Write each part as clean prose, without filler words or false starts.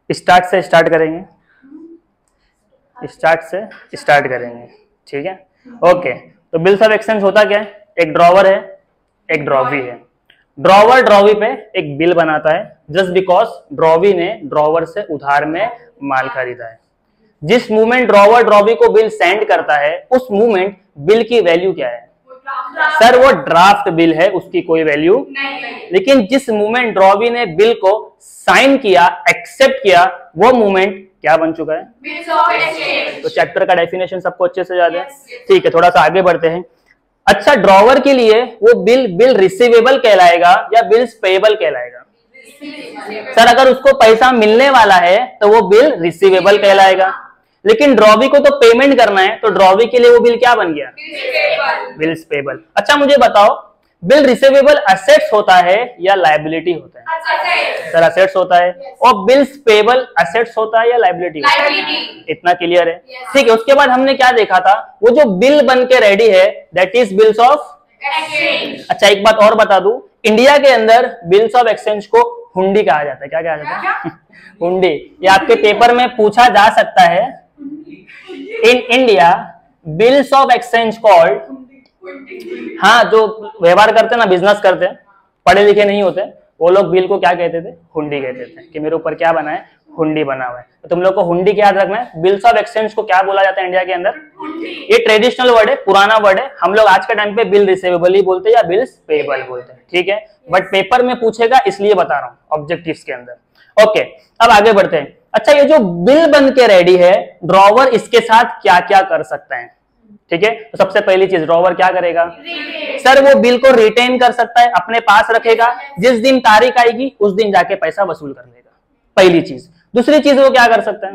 Start से start करेंगे, start से स्टार्ट करेंगे, ठीक है। ओके, तो बिल्स ऑफ एक्सचेंज होता क्या है, एक ड्रॉवर है, एक ड्रॉवी है। ड्रॉवर ड्रॉवी पे एक बिल बनाता है जस्ट बिकॉज ड्रॉवी ने ड्रॉवर से उधार में माल खरीदा है। जिस मोमेंट ड्रॉवर ड्रॉवी को बिल सेंड करता है उस मोमेंट बिल की वैल्यू क्या है? सर वो ड्राफ्ट बिल है, उसकी कोई वैल्यू नहीं। लेकिन जिस मोमेंट ड्रॉवी ने बिल को साइन किया, एक्सेप्ट किया, वो मोमेंट क्या बन चुका है? Bills of exchange. तो चैप्टर का डेफिनेशन सबको अच्छे से याद है, ठीक है। थोड़ा सा आगे बढ़ते हैं। अच्छा, ड्रॉवर के लिए वो बिल रिसीवेबल कहलाएगा या बिल्स पेएबल कहलाएगा? सर अगर उसको पैसा मिलने वाला है तो वो बिल रिसीवेबल कहलाएगा, लेकिन ड्रॉवी को तो पेमेंट करना है, तो ड्रॉवी के लिए वो बिल क्या बन गया? Bills payable. अच्छा मुझे बताओ, बिल रिसीवेबल असेट्स होता है या लायबिलिटी होता है? सर असेट्स होता है। और बिल्स पेएबल असेट्स होता है या लायबिलिटी होता है? इतना क्लियर है, ठीक है। उसके बाद हमने क्या देखा था, वो जो बिल बन के रेडी है that is bills of exchange. अच्छा एक बात और बता दूं, इंडिया के अंदर बिल्स ऑफ एक्सचेंज को हुंडी कहा जाता है। क्या कहा जाता है? हुंडी। ये आपके पेपर में पूछा जा सकता है। In India bills of exchange called, हाँ जो व्यवहार करते हैं ना, बिजनेस करते हैं, पढ़े लिखे नहीं होते, वो लोग बिल को क्या कहते थे? हुंडी कहते थे, कि मेरे ऊपर क्या बना है? हुंडी बना हुआ है। तो तुम लोग को हुंडी क्या याद रखना है, बिल्स ऑफ एक्सचेंज को क्या बोला जाता है इंडिया के अंदर? ये ट्रेडिशनल वर्ड है, पुराना वर्ड है। हम लोग आज के टाइम पे बिल रिसीवेबल ही बोलते हैं या बिल्स पेएबल बोलते हैं, ठीक है। बट पेपर में पूछेगा इसलिए बता रहा हूं ऑब्जेक्टिव्स के अंदर। ओके, अब आगे बढ़ते हैं। अच्छा, ये जो बिल बन के रेडी है, ड्रॉवर इसके साथ क्या क्या कर सकता है? ठीक है, तो सबसे पहली चीज ड्रॉवर क्या करेगा? सर वो बिल को रिटेन कर सकता है, अपने पास रखेगा, जिस दिन तारीख आएगी उस दिन जाके पैसा वसूल कर लेगा, पहली चीज। दूसरी चीज वो क्या कर सकता है?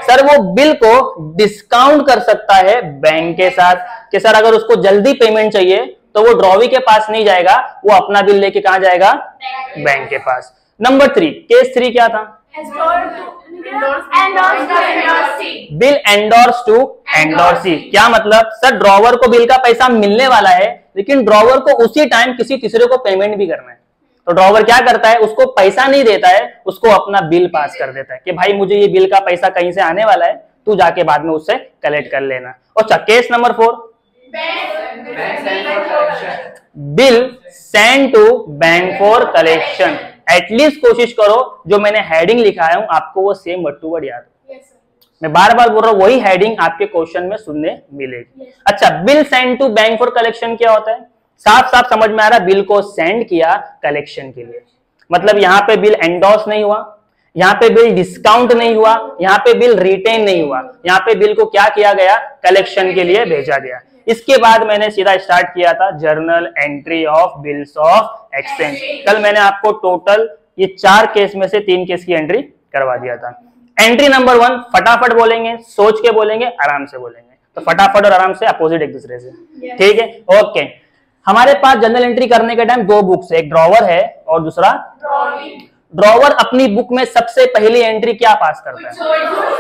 सर वो बिल को डिस्काउंट कर सकता है बैंक के साथ, कि सर अगर उसको जल्दी पेमेंट चाहिए तो वो ड्रॉवी के पास नहीं जाएगा, वो अपना बिल लेके कहां जाएगा? बैंक के पास। नंबर 3, केस 3 क्या था? Bill endorse to endorsee. क्या मतलब? सर ड्रॉवर को बिल का पैसा मिलने वाला है, लेकिन ड्रॉवर को उसी टाइम किसी तीसरे को पेमेंट भी करना है, तो ड्रॉवर क्या करता है? उसको पैसा नहीं देता है, उसको अपना बिल पास कर देता है कि भाई मुझे ये बिल का पैसा कहीं से आने वाला है, तू जाके बाद में उससे कलेक्ट कर लेना। अच्छा, case number 4, bill send to bank for collection. At least कोशिश करो जो मैंने हेडिंग लिखाया हूं आपको वो सेम वर्ड टू वर्ड याद हो। मैं बार बार बोल रहा हूं, वही हेडिंग आपके क्वेश्चन में सुनने मिलेगी। अच्छा, bill send to bank for collection क्या होता है? साफ साफ समझ में आ रहा, बिल को सेंड किया कलेक्शन के लिए। मतलब यहाँ पे बिल एंडोर्स नहीं हुआ, यहाँ पे बिल डिस्काउंट नहीं हुआ, यहाँ पे बिल रिटेन नहीं हुआ, यहाँ पे बिल को क्या किया गया? कलेक्शन के लिए भेजा गया। इसके बाद मैंने सीधा स्टार्ट किया था journal entry of bills of exchange. कल मैंने आपको टोटल ये 4 केस में से 3 केस की एंट्री करवा दिया था। एंट्री नंबर 1 फटाफट बोलेंगे, सोच के बोलेंगे, आराम से बोलेंगे। तो फटाफट और आराम से अपोजिट एक दूसरे से, ठीक है। ओके, हमारे पास जनरल एंट्री करने के टाइम 2 बुक्स है, एक ड्रॉवर है और दूसरा ड्रॉवर। अपनी बुक में सबसे पहली एंट्री क्या पास करता है?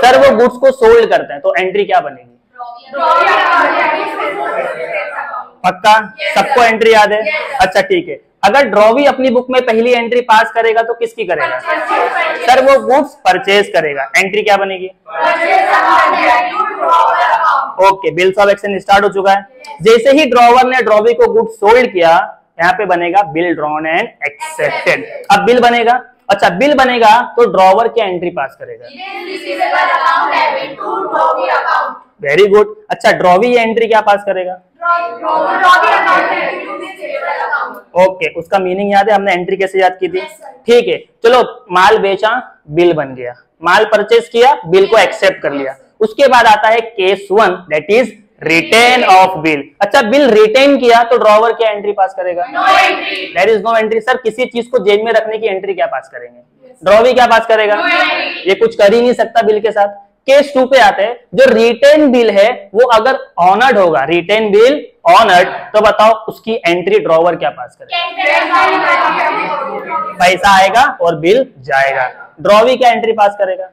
सर वो गुड्स को सोल्ड करते हैं, तो एंट्री क्या बनेगी? पक्का? सबको एंट्री याद है? अच्छा ठीक है। अगर ड्रॉवी अपनी बुक में पहली एंट्री पास करेगा तो किसकी करेगा? सर वो गुड्स परचेज करेगा, एंट्री क्या बनेगी? Okay, bills of exchange start हो चुका है। जैसे ही ड्रॉवर ने ड्रॉवी को गुड्स सोल्ड किया, यहाँ पे बनेगा बिल ड्रॉन एंड एक्सेप्टेड। अब बिल बनेगा। अच्छा, बिल बनेगा तो ड्रॉवर क्या एंट्री पास करेगा? Very good. अच्छा, ड्रॉवी ये एंट्री क्या पास करेगा? ओके, उसका मीनिंग याद है? हमने एंट्री कैसे याद की थी? ठीक है, चलो माल बेचा, बिल बन गया, माल परचेज किया, बिल को एक्सेप्ट कर लिया। उसके बाद आता है case 1 that is retain of bill. अच्छा, बिल रिटेन किया तो ड्रॉवर क्या एंट्री पास करेगा? There is no entry. Sir किसी चीज को जेब में रखने की एंट्री क्या पास करेंगे? ड्रॉवी क्या पास करेगा? ये कुछ कर ही नहीं सकता बिल के साथ। केस 2 पे आते हैं, जो रिटेन बिल है वो अगर ऑनर्ड होगा, रिटेन बिल ऑनर्ड, तो बताओ उसकी एंट्री ड्रॉवर क्या पास करेगा? पैसा आएगा और बिल जाएगा। ड्रॉवी क्या एंट्री पास करेगा?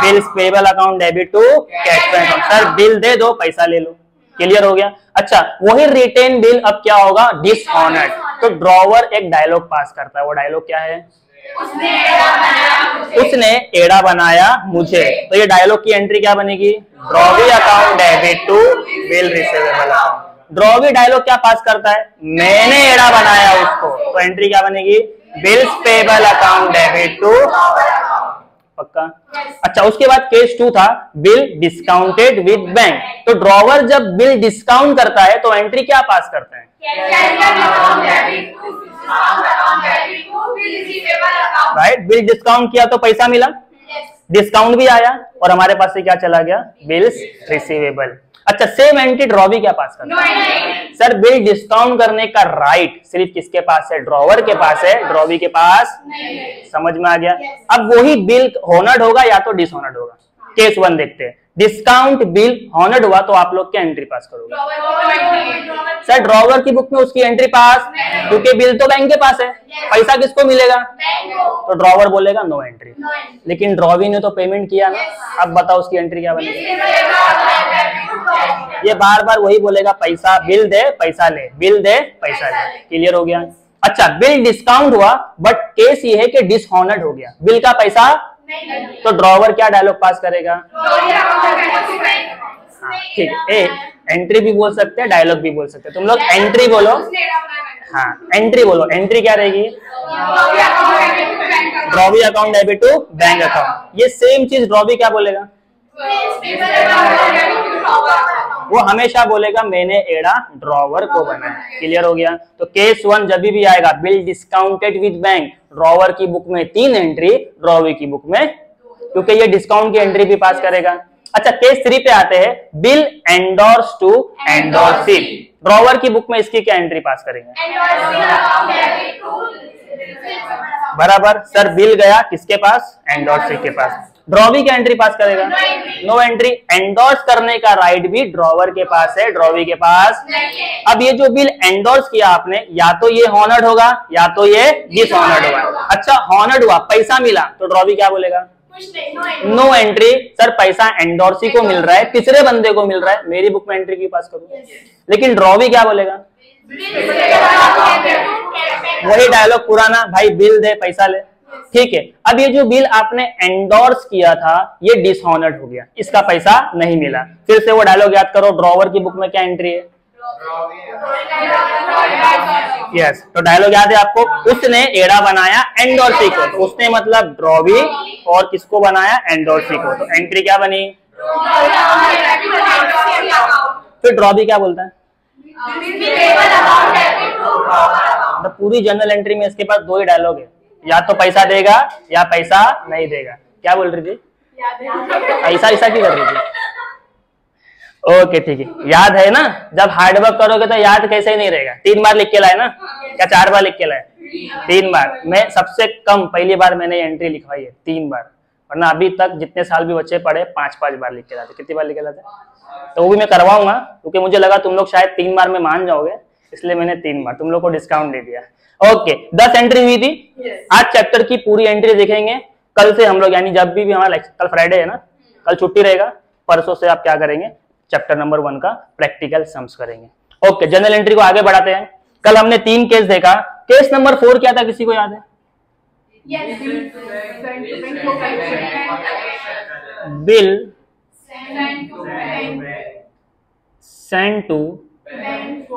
Bills payable account debit to cash account. Sir bill दे दो, पैसा ले लो, क्लियर हो गया। अच्छा, वही रिटेन बिल अब क्या होगा? डिसऑनर्ड। तो ड्रॉवर एक डायलॉग पास करता है, वो डायलॉग क्या है? उसने एड़ा बनाया मुझे। तो ये डायलॉग की एंट्री क्या बनेगी? Drawee account debit to bill receivable account. Drawee dialogue क्या पास करता है? मैंने एड़ा बनाया उसको, तो एंट्री क्या बनेगी? Bills payable account debit to. पक्का? अच्छा, उसके बाद केस 2 था बिल डिस्काउंटेड विद बैंक। तो ड्रॉवर जब बिल डिस्काउंट करता है तो एंट्री क्या पास करते हैं? राइट, बिल डिस्काउंट किया तो पैसा मिला, डिस्काउंट भी आया और हमारे पास से क्या चला गया? Bills receivable. अच्छा, सेम एंट्री ड्रॉवी क्या पास करता है? सर, बिल डिस्काउंट करने का राइट सिर्फ किसके पास है? ड्रॉवर के पास है, ड्रॉवी के पास। समझ में आ गया? अब वही बिल हॉनर्ड होगा या तो डिसऑनर्ड होगा। केस 1 देखते हैं। डिस्काउंट बिल हॉनर्ड हुआ तो आप लोग क्या एंट्री पास करोगे? सर, ड्रॉवर की बुक में उसकी एंट्री पास, क्योंकि बिल तो बैंक के पास है, पैसा किसको मिलेगा? तो ड्रॉवर बोलेगा नो एंट्री। लेकिन ड्रॉवी ने तो पेमेंट किया ना, अब बताओ उसकी एंट्री क्या बनेगी? ये बार बार वही बोलेगा, पैसा, बिल दे पैसा ले, बिल दे पैसा ले। क्लियर हो गया? अच्छा, बिल डिस्काउंट हुआ बट केस ये है कि डिसऑनर्ड हो गया, बिल का पैसा। तो ड्रॉवर क्या डायलॉग पास करेगा? ठीक है, एंट्री भी बोल सकते हैं, डायलॉग भी बोल सकते हैं। तुम लोग एंट्री बोलो। हाँ, एंट्री बोलो। एंट्री क्या रहेगी? Drawee account debit to bank account. ये सेम चीज ड्रॉवी क्या बोलेगा? वो हमेशा बोलेगा मैंने एड़ा ड्रॉवर को बनाया। क्लियर हो गया? तो केस 1 जब भी आएगा bill discounted with bank, drawer की बुक में 3 एंट्री, ड्रॉवी की बुक में, क्योंकि ये डिस्काउंट की एंट्री भी पास करेगा। अच्छा, केस 3 पे आते हैं। Bill endorse to endorsee. Drawer की बुक में इसकी क्या एंट्री पास करेंगे? बराबर। सर, बिल गया किसके पास? एंडोर्सी के पास। ड्रॉवी क्या एंट्री पास करेगा? No entry. एंडोर्स करने का राइट भी ड्रॉवर के पास है, ड्रॉवी के पास। अब ये जो बिल एंडोर्स किया आपने, या तो ये हॉनर्ड होगा या तो ये डिसऑनर्ड होगा। अच्छा, हॉनर्ड हुआ, पैसा मिला, तो ड्रॉवी क्या बोलेगा? No entry. सर, पैसा एंडोर्सी को मिल रहा है, तीसरे बंदे को मिल रहा है, मेरी बुक में एंट्री की पास करूं। लेकिन ड्रॉवी क्या बोलेगा? वही डायलॉग पुराना, भाई बिल दे पैसा ले। ठीक है, अब ये जो बिल आपने एंडोर्स किया था ये डिसऑनर्ड हो गया, इसका पैसा नहीं मिला। फिर से वो डायलॉग याद करो, ड्रॉवर की बुक में क्या एंट्री है? यस, तो डायलॉग याद है आपको? उसने एड़ा बनाया एंडोर्सी को, तो उसने मतलब ड्रॉवी, और किसको बनाया? एंडोर्सी को। तो एंट्री क्या बनी? फिर ड्रॉवी क्या बोलता है? तो पूरी जनरल एंट्री में इसके पास 2 ही डायलॉग है, या तो पैसा देगा या पैसा नहीं देगा। क्या बोल रही थी? ऐसा ऐसा क्यों कर रही थी? ओके, ठीक है, याद है ना? जब हार्डवर्क करोगे तो याद कैसे ही नहीं रहेगा। 3 बार लिख के लाए ना, क्या 4 बार लिख के लाए? 3 बार। मैं सबसे कम पहली बार मैंने एंट्री लिखवाई है 3 बार, वरना अभी तक जितने साल भी बच्चे पढ़े 5-5 बार लिख के लाते। कितनी बार लिख के लाते? तो वो भी मैं करवाऊंगा, क्योंकि मुझे लगा तुम लोग शायद 3 बार में मान जाओगे, इसलिए मैंने 3 बार तुम लोग को डिस्काउंट दे दिया। ओके, 10 एंट्री हुई थी। आज चैप्टर की पूरी एंट्री देखेंगे। कल से हम लोग, यानी जब भी हमारा कल फ्राइडे है ना, कल छुट्टी रहेगा, परसों से आप क्या करेंगे? चैप्टर नंबर 1 का प्रैक्टिकल सम्स करेंगे। ओके, जनरल एंट्री को आगे बढ़ाते हैं। कल हमने 3 केस देखा। केस नंबर 4 क्या था, किसी को याद है? Bill send to bank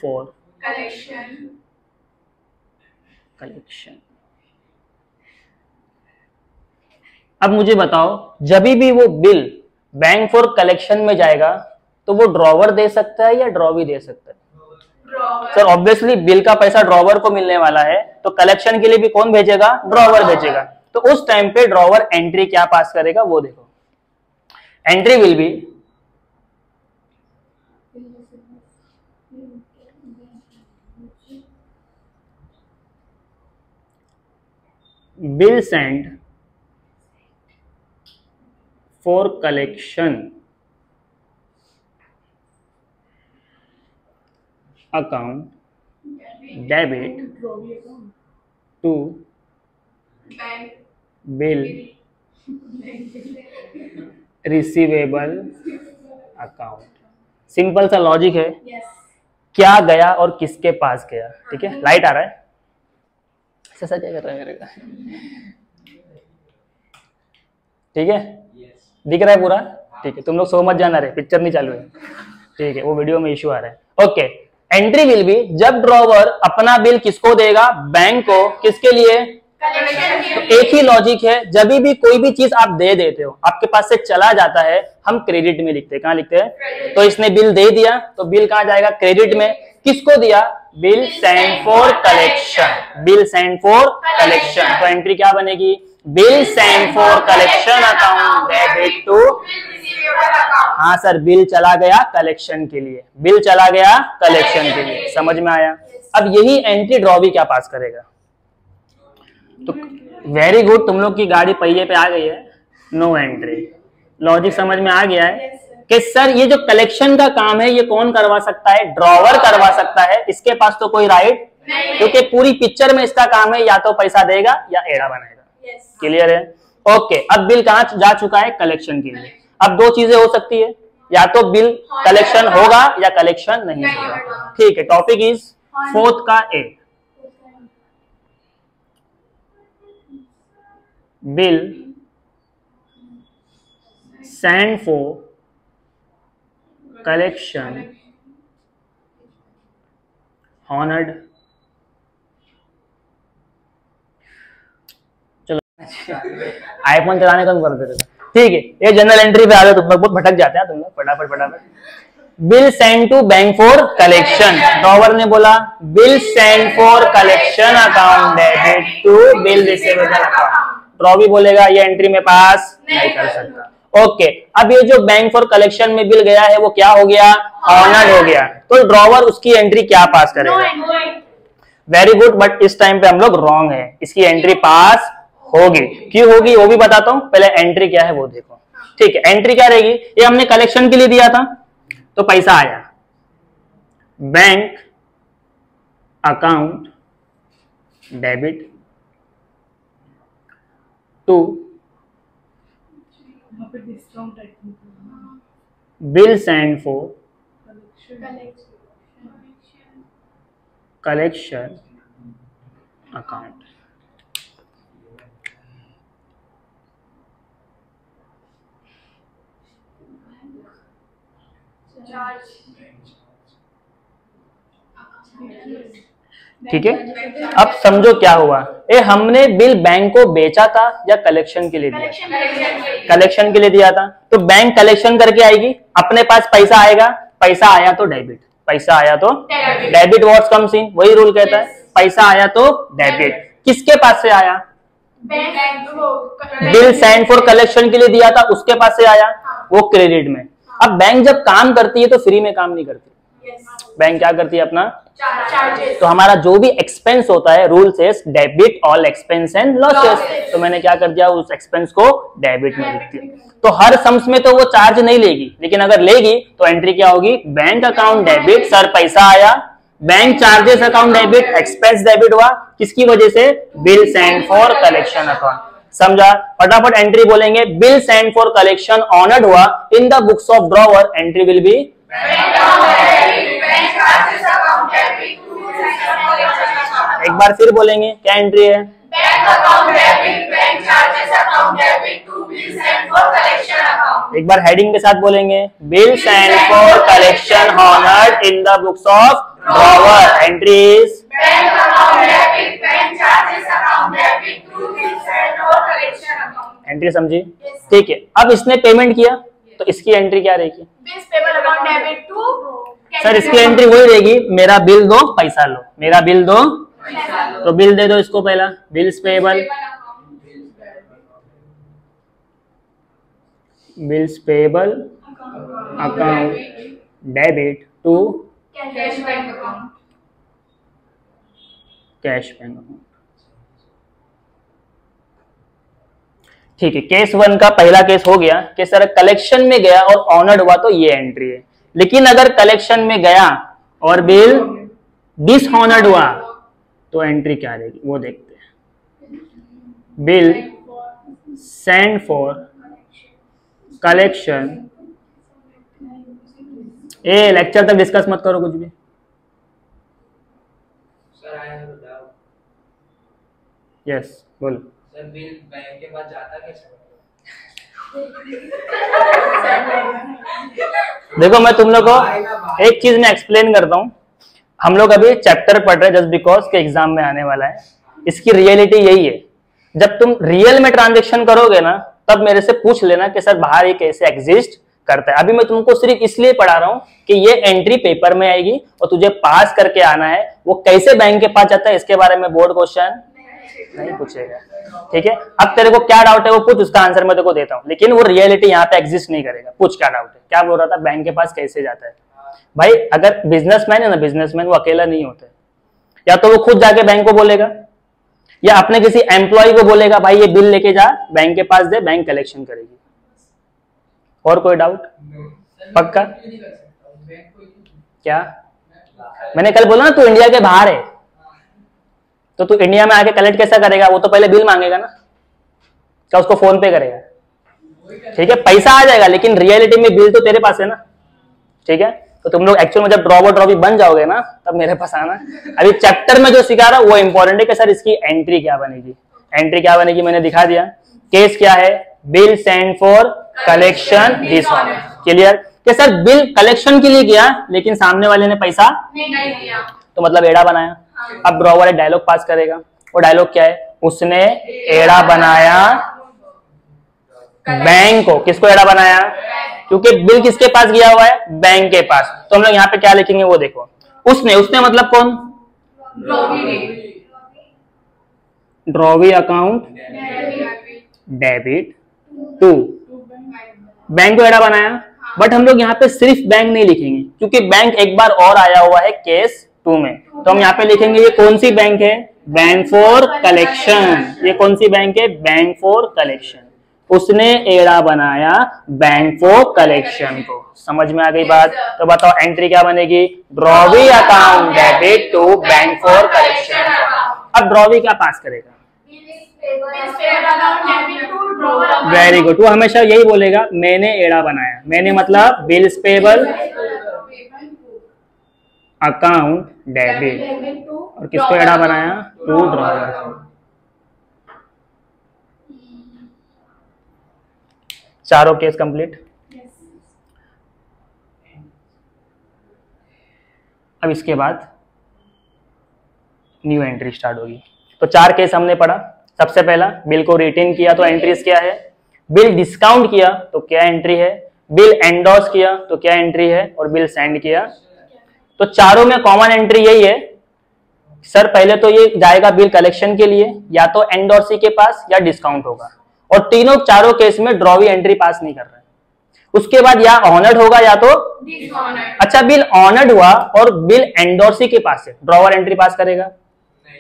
for collection. अब मुझे बताओ, जब भी वो बिल बैंक फॉर कलेक्शन में जाएगा तो वो ड्रॉवर दे सकता है या ड्रॉवी दे सकता है? सर, ऑब्वियसली बिल का पैसा ड्रॉवर को मिलने वाला है, तो कलेक्शन के लिए भी कौन भेजेगा? ड्रॉवर भेजेगा। तो उस टाइम पे ड्रॉवर एंट्री क्या पास करेगा वो देखो। Entry will B bill send for collection account debit to bill receivable account। Simple सा लॉजिक है। क्या गया और किसके पास गया? ठीक है, लाइट आ रहा है? ऐसा क्या कर रहा है मेरे का? ठीक है, दिख रहा है पूरा? ठीक है, तुम लोग सो मत जाना रे, पिक्चर नहीं चालू है। ठीक है, वो वीडियो में इश्यू आ रहा है। ओके, एंट्री विल बी, जब ड्रॉवर अपना बिल किसको देगा? बैंक को। किसके लिए? तो एक ही लॉजिक है, जब भी कोई भी चीज आप दे देते हो, आपके पास से चला जाता है, हम क्रेडिट में लिखते हैं। कहाँ लिखते हैं? तो इसने बिल दे दिया, तो बिल कहाँ जाएगा? क्रेडिट में। किसको दिया? Bill send for collection. Bill send for collection, तो एंट्री क्या बनेगी? Bill send for collection account debit to. हाँ सर, बिल चला गया कलेक्शन के लिए, बिल चला गया कलेक्शन के लिए। समझ में आया? अब यही एंट्री ड्रॉवी क्या पास करेगा? तो वेरी गुड, तुम लोग की गाड़ी पहिए पे आ गई है। No entry. लॉजिक समझ में आ गया है कि सर ये जो कलेक्शन का काम है ये कौन करवा सकता है? ड्रॉवर करवा सकता है, इसके पास तो कोई राइट नहीं, क्योंकि पूरी पिक्चर में इसका काम है या तो पैसा देगा या एड़ा बनाएगा। क्लियर है? ओके, अब बिल कहाँ जा चुका है? कलेक्शन के लिए। अब दो चीजें हो सकती है, या तो बिल कलेक्शन होगा या कलेक्शन नहीं होगा। ठीक है, टॉपिक इज फोर्थ का A, bill send for collection honoured. चलो आईफोन चलाने का कर देते। ठीक है, ये जनरल एंट्री पे आ जाओ, तुम लोग बहुत भटक जाते हैं तुम लोग, फटाफट फटाफट। Bill send to bank for collection, drawer ने बोला bill send for collection account debit to bill receivable account. Drawee बोलेगा ये एंट्री में पास नहीं कर सकता। ओके, अब ये जो बैंक फॉर कलेक्शन में बिल गया है वो क्या हो गया? ऑनर्ड हो गया। तो ड्रॉवर उसकी एंट्री क्या पास करेगा? वेरी गुड, बट इस टाइम पे हम लोग रॉन्ग है, इसकी एंट्री पास होगी। क्यों होगी वो भी बताता हूं, पहले एंट्री क्या है वो देखो। ठीक है, एंट्री क्या रहेगी? ये हमने कलेक्शन के लिए दिया था, तो पैसा आया bank account debit to bill send for collection account. ठीक है, अब समझो क्या हुआ। हमने बिल बैंक को बेचा था या कलेक्शन के लिए दिया? कलेक्शन के लिए दिया था, तो बैंक कलेक्शन करके आएगी, अपने पास पैसा आएगा, पैसा आया तो डेबिट, पैसा आया तो डेबिट। व्हाट्स कम्स इन, वही रूल कहता है, पैसा आया तो डेबिट। किसके पास से आया? बिल सेंड फॉर कलेक्शन के लिए दिया था, उसके पास से आया, वो क्रेडिट में। अब बैंक जब काम करती है तो फ्री में काम नहीं करती, बैंक क्या करती है? अपना तो हमारा जो भी एक्सपेंस होता है, rule says debit all expense and losses, तो मैंने क्या कर दिया? उस एक्सपेंस को डेबिट में लिख दिया। तो हर सम्स में तो वो चार्ज नहीं लेगी, लेकिन अगर लेगी तो एंट्री क्या होगी? बैंक अकाउंट डेबिट, सर पैसा आया, bank charges account debit, expense debit हुआ, किसकी वजह से? Bill send for collection account. समझा? फटाफट एंट्री बोलेंगे, bill send for collection honoured हुआ in the books of drawer, entry will be एक बार फिर बोलेंगे, क्या एंट्री है? Bank account debit, bank charges account debit to bill send for collection account. एक बार हेडिंग के साथ बोलेंगे, bill send for collection honoured in the books of drawer, entry is bank account debit, bank charges account debit to bill send for collection account. Entry समझी? ठीक है, अब इसने पेमेंट किया तो इसकी एंट्री क्या रहेगी? Bills payable account debit to. Sir इसकी एंट्री वही रहेगी, मेरा बिल दो पैसा लो, मेरा बिल दो, तो बिल दे दो इसको पहला, bills payable, bills payable account debit to cash bank account, cash bank account. ठीक है, केस 1 का पहला केस हो गया कि सर कलेक्शन में गया और ऑनर्ड हुआ तो ये एंट्री है। लेकिन अगर कलेक्शन में गया और बिल डिसऑनर्ड हुआ तो एंट्री क्या रहेगी वो देखते हैं। Bill send for collection, lecture तक डिस्कस मत करो कुछ भी। यस बोलो। सर बिल बैंक के पास जाता कैसे? देखो मैं तुम लोग को एक चीज में एक्सप्लेन करता हूँ। हम लोग अभी चैप्टर पढ़ रहे हैं जस्ट बिकॉज के एग्जाम में आने वाला है। इसकी रियलिटी यही है, जब तुम रियल में ट्रांजेक्शन करोगे ना तब मेरे से पूछ लेना कि सर बाहर ये कैसे एग्जिस्ट करता है। अभी मैं तुमको सिर्फ इसलिए पढ़ा रहा हूँ कि ये एंट्री पेपर में आएगी और तुझे पास करके आना है। वो कैसे बैंक के पास जाता है इसके बारे में बोर्ड क्वेश्चन नहीं पूछेगा, ठीक है। अब तेरे को क्या डाउट है वो पूछ, उसका आंसर मैं तेरे को देता हूँ, लेकिन वो रियलिटी यहाँ पे एग्जिस्ट नहीं करेगा। पूछ क्या डाउट है, क्या बोल रहा था, बैंक के पास कैसे जाता है। भाई अगर बिजनेसमैन है ना, बिजनेसमैन वो अकेला नहीं होता, या तो वो खुद जाके बैंक को बोलेगा या अपने किसी एम्प्लॉय को बोलेगा भाई ये बिल लेके जा बैंक के पास दे, बैंक कलेक्शन करेगी। और कोई डाउट? पक्का? क्या मैंने कल बोला ना तू इंडिया के बाहर है तो तू इंडिया में आके कलेक्ट कैसा करेगा? वो तो पहले बिल मांगेगा ना, क्या उसको फोन पे करेगा? ठीक है, पैसा आ जाएगा लेकिन रियलिटी में बिल तो तेरे पास है ना, ठीक है। तो तुम लोग एक्चुअल में जब ड्रॉवर ड्रॉवी बन जाओगे ना तब मेरे पास आना। अभी चैप्टर में जो सिखा रहा वो इंपॉर्टेंट है कि सर इसकी एंट्री क्या बनेगी। एंट्री क्या बनेगी मैंने दिखा दिया। केस क्या है, bill send for collection dishonest. Clear कि सर बिल कलेक्शन के लिए किया लेकिन सामने वाले ने पैसा नहीं दिया तो मतलब एड़ा बनाया। अब ड्रॉवर एक डायलॉग पास करेगा, वो डायलॉग क्या है, उसने एड़ा बनाया बैंक को। किसको एड़ा बनाया? क्योंकि बिल किसके पास गया हुआ है, बैंक के पास। तो हम लोग यहाँ पे क्या लिखेंगे वो देखो, उसने मतलब कौन, drawee account debit to bank को एड़ा बनाया। बट हम लोग यहाँ पे सिर्फ बैंक नहीं लिखेंगे क्योंकि बैंक एक बार और आया हुआ है केस 2 में। तो हम यहाँ पे लिखेंगे ये कौन सी बैंक है, बैंक फॉर कलेक्शन। ये कौन सी बैंक है, बैंक फॉर कलेक्शन। उसने एड़ा बनाया बैंक फॉर कलेक्शन को। समझ में आ गई बात? तो बताओ एंट्री क्या बनेगी, drawee account debit to bank for collection. अब ड्रॉवी क्या पास करेगा, वेरी गुड। वो हमेशा यही बोलेगा मैंने एड़ा बनाया। मैंने मतलब बिल्स पेबल अकाउंट डेबिट, और किसको एड़ा बनाया, टू ड्रॉवर। चारों केस कंप्लीट। अब इसके बाद न्यू एंट्री स्टार्ट होगी। तो 4 केस हमने पढ़ा। सबसे पहला, बिल को रिटेन किया तो एंट्रीज क्या है, बिल डिस्काउंट किया तो क्या एंट्री है, बिल एंडोर्स किया तो क्या एंट्री है, और बिल सेंड किया। तो चारों में कॉमन एंट्री यही है सर, पहले तो ये जाएगा बिल कलेक्शन के लिए, या तो एंडोर्सी के पास या डिस्काउंट होगा, और चारों केस में ड्रॉवी एंट्री पास नहीं कर रहा है। उसके बाद या ऑनर्ड होगा या तो डिसऑनर्ड। अच्छा, बिल ऑनर्ड हुआ और बिल एंडोर्सी के पास है, ड्रॉवर एंट्री पास करेगा?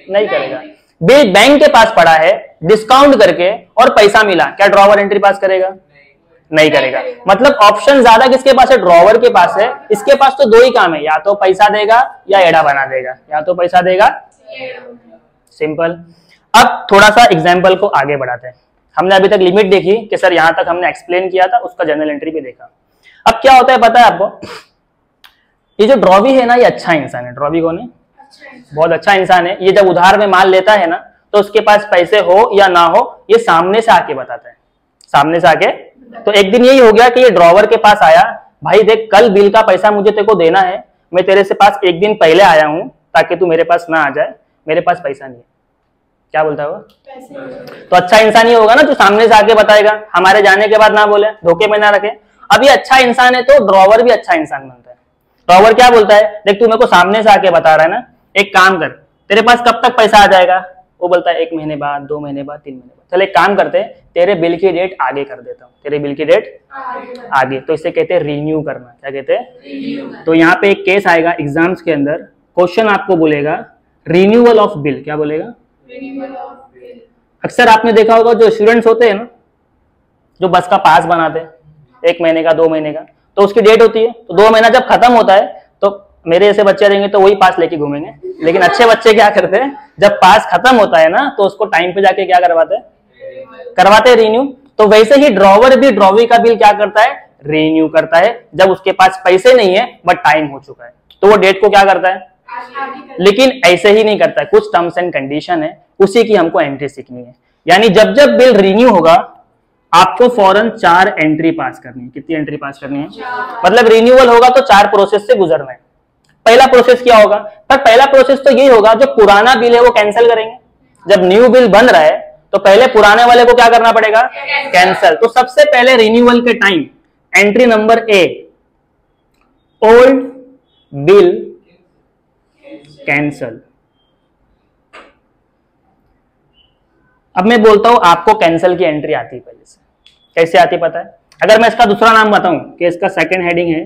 नहीं करेगा। बिल बैंक के पास पड़ा है डिस्काउंट करके और पैसा मिला, क्या ड्रॉवर एंट्री पास करेगा? नहीं करेगा। मतलब ऑप्शन ज्यादा किसके पास है, ड्रॉवर के पास है। इसके पास तो 2 ही काम है, या तो पैसा देगा या एड़ा बना देगा, या तो पैसा देगा। सिंपल। अब थोड़ा सा एग्जाम्पल को आगे बढ़ाते हैं। हमने अभी तक लिमिट देखी कि सर यहां तक हमने एक्सप्लेन किया था, उसका जनरल एंट्री भी देखा। अब क्या होता है पता है आपको, ये जो ड्रॉवी है ना ये अच्छा इंसान है। ड्रॉवी कौन है, बहुत अच्छा इंसान है। ये जब उधार में माल लेता है ना तो उसके पास पैसे हो या ना हो ये सामने से आके बताता है, सामने से आके। तो एक दिन यही हो गया कि ये ड्रॉवर के पास आया, भाई देख कल बिल का पैसा मुझे तेरे को देना है, मैं तेरे से पास एक दिन पहले आया हूं ताकि तू मेरे पास ना आ जाए, मेरे पास पैसा नहीं है। क्या बोलता है वो, तो अच्छा इंसान ही होगा ना जो सामने से आके बताएगा, हमारे जाने के बाद ना बोले, धोखे में ना रखे। अब ये अच्छा इंसान है तो ड्रॉवर भी अच्छा इंसान बनता है। ड्रॉवर क्या बोलता है, देख तू मेरे को सामने से आके बता रहा है ना, एक काम कर, तेरे पास कब तक पैसा आ जाएगा? वो बोलता है 1 महीने बाद, 2 महीने बाद, 3 महीने बाद। चल एक काम करते हैं, तेरे बिल की डेट आगे कर देता हूँ, तेरे बिल की डेट आगे। तो इसे कहते हैं रिन्यू करना। क्या कहते हैं? तो यहाँ पे एक केस आएगा एग्जाम्स के अंदर, क्वेश्चन आपको बोलेगा रिन्यूअल ऑफ बिल। क्या बोलेगा? अक्सर आपने देखा होगा जो स्टूडेंट्स होते हैं ना, जो बस का पास बनाते हैं 1 महीने का, 2 महीने का, तो उसकी डेट होती है। तो 2 महीना जब खत्म होता है तो मेरे ऐसे बच्चे रहेंगे तो वही पास लेके घूमेंगे, लेकिन अच्छे बच्चे क्या करते हैं, जब पास खत्म होता है ना तो उसको टाइम पे जाके क्या करवाते हैं रिन्यू। तो वैसे ही ड्रॉवर भी ड्रॉवी का बिल क्या करता है, रिन्यू करता है, जब उसके पास पैसे नहीं है बट टाइम हो चुका है। तो वो डेट को क्या करता है, लेकिन ऐसे ही नहीं करता है, कुछ टर्म्स एंड कंडीशन है, उसी की हमको एंट्री सीखनी है। यानी जब जब बिल रिन्यू होगा आपको फौरन 4 एंट्री पास करनी है। कितनी एंट्री पास करनी है? मतलब रिन्यूअल होगा तो 4 प्रोसेस से गुजरना है। पहला प्रोसेस क्या होगा? पर पहला प्रोसेस तो यही होगा, जो पुराना बिल है वो कैंसिल करेंगे। जब न्यू बिल बन रहा है तो पहले पुराने वाले को क्या करना पड़ेगा? कैंसिल। तो सबसे पहले रिन्यूअल के time entry number A, old bill cancel. अब मैं बोलता हूं आपको कैंसिल की एंट्री आती है पहले से। कैसे आती पता है? अगर मैं इसका दूसरा नाम बताऊं कि इसका सेकंड हेडिंग है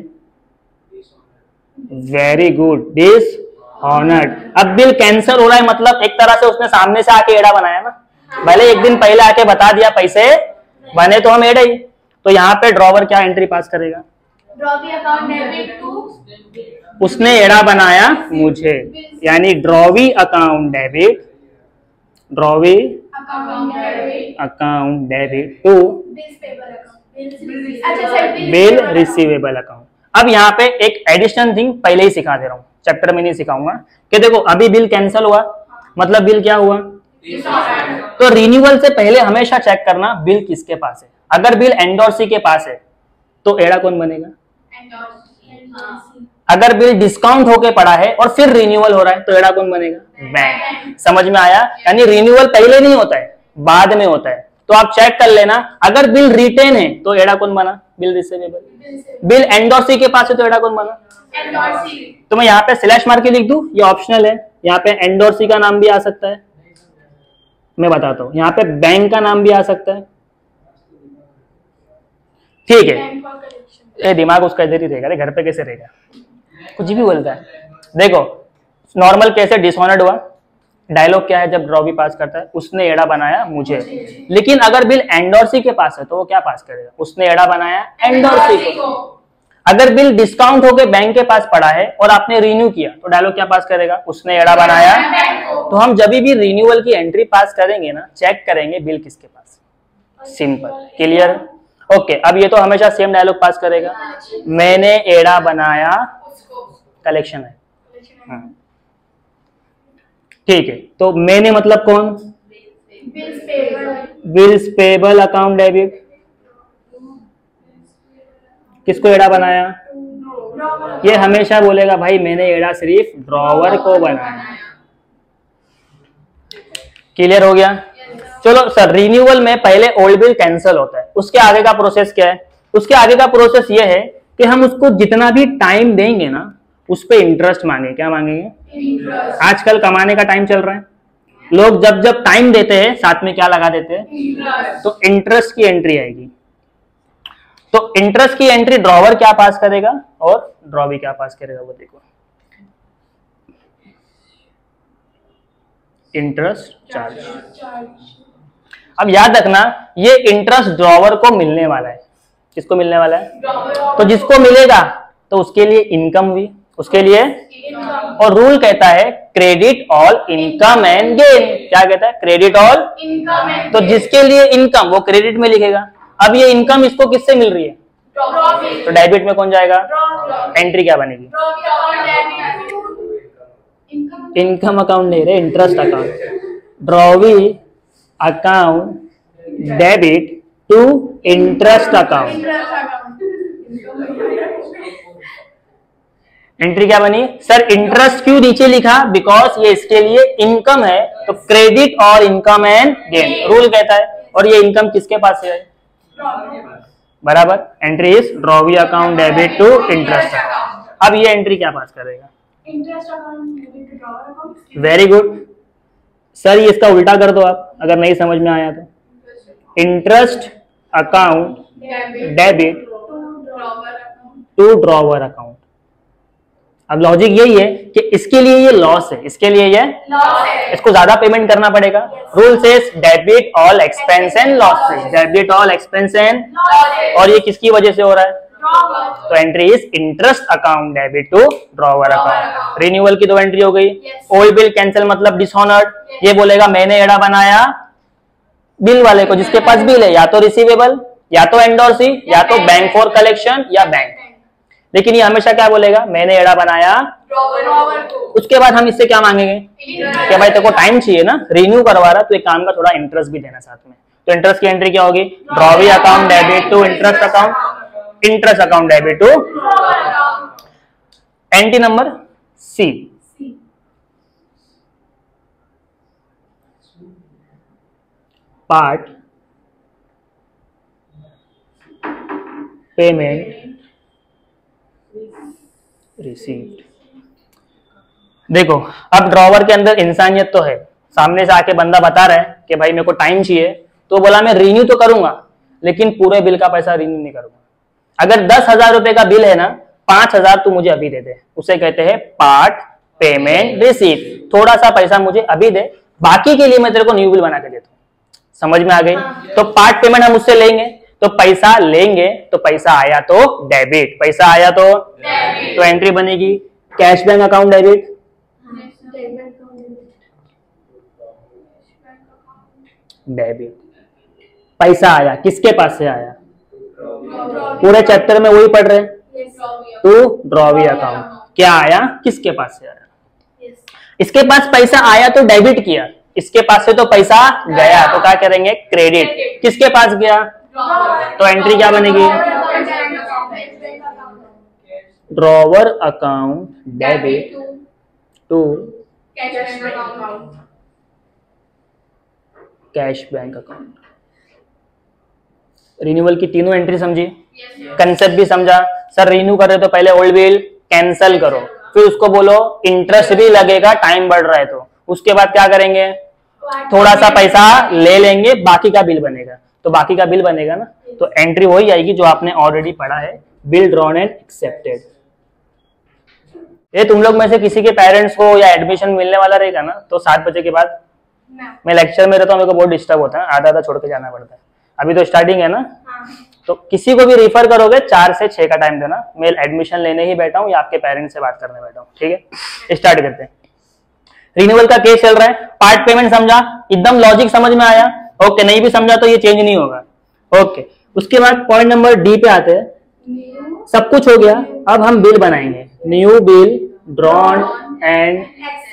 वेरी गुड, डिसऑनर्ड। अब बिल कैंसिल हो रहा है मतलब एक तरह से उसने सामने से आके एड़ा बनाया ना, भले एक दिन पहले आके बता दिया पैसे बने तो हम एड़ा ही। तो यहाँ पे ड्रॉवर क्या एंट्री पास करेगा? उसने एड़ा बनाया मुझे, यानी drawee account debit, drawee account debit to bill receivable account. अब यहाँ पे एक एडिशनल थिंग पहले ही सिखा दे रहा हूँ, चैप्टर में नहीं सिखाऊंगा, कि देखो अभी बिल कैंसिल हुआ मतलब बिल क्या हुआ? तो रिन्यूअल से पहले हमेशा चेक करना बिल किसके पास है। अगर बिल एंडोर्सी के पास है तो एड़ा कौन बनेगा? अगर बिल डिस्काउंट होके पड़ा है और फिर रिन्यूअल हो रहा है तो एड़ा कौन बनेगा? बैंक। समझ में आया? यानी रिन्यूअल पहले नहीं होता है, बाद में होता है। तो आप चेक कर लेना, अगर बिल रिटेन है तो एड़ा कौन बना? Bill receivable. बिल एंडोर्सी के पास है तो एड़ा कौन बना? तो मैं यहाँ पे स्लैश मार के लिख दूं, ये ऑप्शनल है। यहाँ पे एंडोर्सी का नाम भी आ सकता है, मैं बताता हूँ। यहाँ पे बैंक का नाम भी आ सकता है, ठीक है। ये दिमाग उसका इधर ही रहेगा, घर पे कैसे रहेगा? कुछ भी बोलता है। देखो नॉर्मल कैसे डिसऑनर्ड हुआ, डायलॉग क्या है जब ड्रॉवी पास करता है? उसने एड़ा बनाया मुझे। लेकिन अगर बिल एंडोर्सी के पास है तो वो क्या पास करेगा? उसने एड़ा बनाया एंडोर्सी को। अगर बिल डिस्काउंट होके बैंक के पास पड़ा है और आपने रिन्यू किया तो डायलॉग क्या पास करेगा? उसने एड़ा बनाया। तो हम जब भी रिन्यूअल की एंट्री पास करेंगे ना, चेक करेंगे बिल किसके पास। Simple, clear? ओके, अब ये तो हमेशा सेम डायलॉग पास करेगा, मैंने एड़ा बनाया, कलेक्शन है, ठीक है। तो मैंने मतलब कौन? Bills payable account debit. किसको एड़ा बनाया? ये हमेशा बोलेगा भाई मैंने एड़ा सिर्फ ड्रॉवर को बनाया। क्लियर हो गया? चलो सर, रिन्यूअल में पहले ओल्ड बिल कैंसिल होता है, उसके आगे का प्रोसेस क्या है? उसके आगे का प्रोसेस ये है कि हम उसको जितना भी टाइम देंगे ना उस पे इंटरेस्ट मांगे। क्या मांगेंगे? आजकल कमाने का टाइम चल रहा है, लोग जब जब टाइम देते हैं साथ में क्या लगा देते हैं? तो इंटरेस्ट की एंट्री आएगी। तो इंटरेस्ट की एंट्री ड्रॉवर क्या पास करेगा और ड्रॉवी क्या पास करेगा? वो देखो, इंटरेस्ट चार्ज। अब याद रखना ये इंटरेस्ट ड्रॉवर को मिलने वाला है। किसको मिलने वाला है? तो जिसको मिलेगा तो उसके लिए इनकम हुई, उसके लिए। और रूल कहता है credit all income and gain. क्या कहता है? Credit all income. तो जिसके लिए इनकम वो क्रेडिट में लिखेगा। अब ये इनकम इसको किससे मिल रही है? तो डेबिट में कौन जाएगा? एंट्री क्या बनेगी? इनकम अकाउंट नहीं रहे, interest account. Drawee account debit to interest account. Entry क्या बनी? सर इंटरेस्ट क्यों नीचे लिखा? बिकॉज ये इसके लिए इनकम है, तो क्रेडिट और इनकम एंड गेन रूल कहता है। और ये इनकम किसके पास है? बराबर। Entry is drawee account debit to interest account. अब ये एंट्री क्या पास करेगा? Interest account. Very good sir, ये इसका उल्टा कर दो आप अगर नहीं समझ में आया तो। Interest account debit to drawer account. अब लॉजिक यही है कि इसके लिए ये लॉस है, इसके लिए ये लॉस है, इसको ज्यादा पेमेंट करना पड़ेगा। Rule says debit all expense and losses, debit all expense and, और ये किसकी वजह से हो रहा है? तो entry is interest account debit to drawer account. Renewal की 2 एंट्री हो गई। ओल्ड बिल कैंसिल मतलब डिसऑनर्ड, ये बोलेगा मैंने एड़ा बनाया बिल वाले को जिसके पास बिल है, या तो रिसीवेबल, या तो एंडोर्सी, या तो बैंक फॉर कलेक्शन, या बैंक। लेकिन ये हमेशा क्या बोलेगा? मैंने एड़ा बनाया उसके बाद हम इससे क्या मांगेंगे कि भाई तेरे को टाइम चाहिए ना, रिन्यू करवा रहा, तो एक काम का थोड़ा इंटरेस्ट भी देना साथ में। तो इंटरेस्ट की एंट्री क्या होगी? Drawee account debit to interest account debit to. Entry number C, part payment received. देखो अब ड्रॉवर के अंदर इंसानियत तो है, सामने से आके बंदा बता रहा है कि भाई मेरे को टाइम चाहिए, तो बोला मैं रिन्यू तो करूंगा लेकिन पूरे बिल का पैसा रिन्यू नहीं करूंगा। अगर 10,000 रुपए का बिल है ना, 5,000 तू मुझे अभी दे दे, उसे कहते हैं पार्ट पेमेंट रिसीट। थोड़ा सा पैसा मुझे अभी दे, बाकी के लिए मैं तेरे को न्यू बिल बना के देता हूँ। समझ में आ गई? तो पार्ट पेमेंट हम उससे लेंगे, तो पैसा लेंगे, तो पैसा आया तो डेबिट, पैसा आया तो एंट्री बनेगी cash bank account debit, debit. पैसा आया, किसके पास से आया? पूरे चैप्टर में वही पढ़ रहे हैं, टू ड्रॉवी अकाउंट। क्या आया? किसके पास से आया? इसके पास पैसा आया तो डेबिट किया, इसके पास से तो पैसा गया, तो क्या करेंगे? क्रेडिट। किसके पास गया? तो एंट्री क्या बनेगी? Drawer account debit to cash bank account. Renewal की तीनों एंट्री समझी, कंसेप्ट भी समझा। सर रिन्यू कर रहे तो पहले ओल्ड बिल कैंसल करो, फिर उसको बोलो इंटरेस्ट भी लगेगा, टाइम बढ़ रहा है तो। उसके बाद क्या करेंगे? थोड़ा सा पैसा ले लेंगे, बाकी का बिल बनेगा। तो बाकी का बिल बनेगा ना, तो एंट्री वही आएगी जो आपने ऑलरेडी पढ़ा है, बिल ड्रॉन एंड एक्सेप्टेड। ये तुम लोग में से किसी के पेरेंट्स को या एडमिशन मिलने वाला रहेगा ना, तो 7 बजे के बाद मैं लेक्चर में रहता हूँ, मेरे को बहुत डिस्टर्ब होता है, आधा छोड़ के जाना पड़ता है। अभी तो स्टार्टिंग है ना, तो किसी को भी रिफर करोगे 4 से 6 का टाइम देना। मैं एडमिशन लेने ही बैठा हूँ या आपके पेरेंट्स से बात करने बैठा हूँ। ठीक है, स्टार्ट करते हैं। रिन्यूअल का केस चल रहा है, पार्ट पेमेंट समझा, एकदम लॉजिक समझ में आया? ओके, नहीं भी समझा तो ये चेंज नहीं होगा। ओके, उसके बाद पॉइंट नंबर डी पे आते हैं। सब कुछ हो गया, अब हम बिल बनाएंगे। New bill drawn and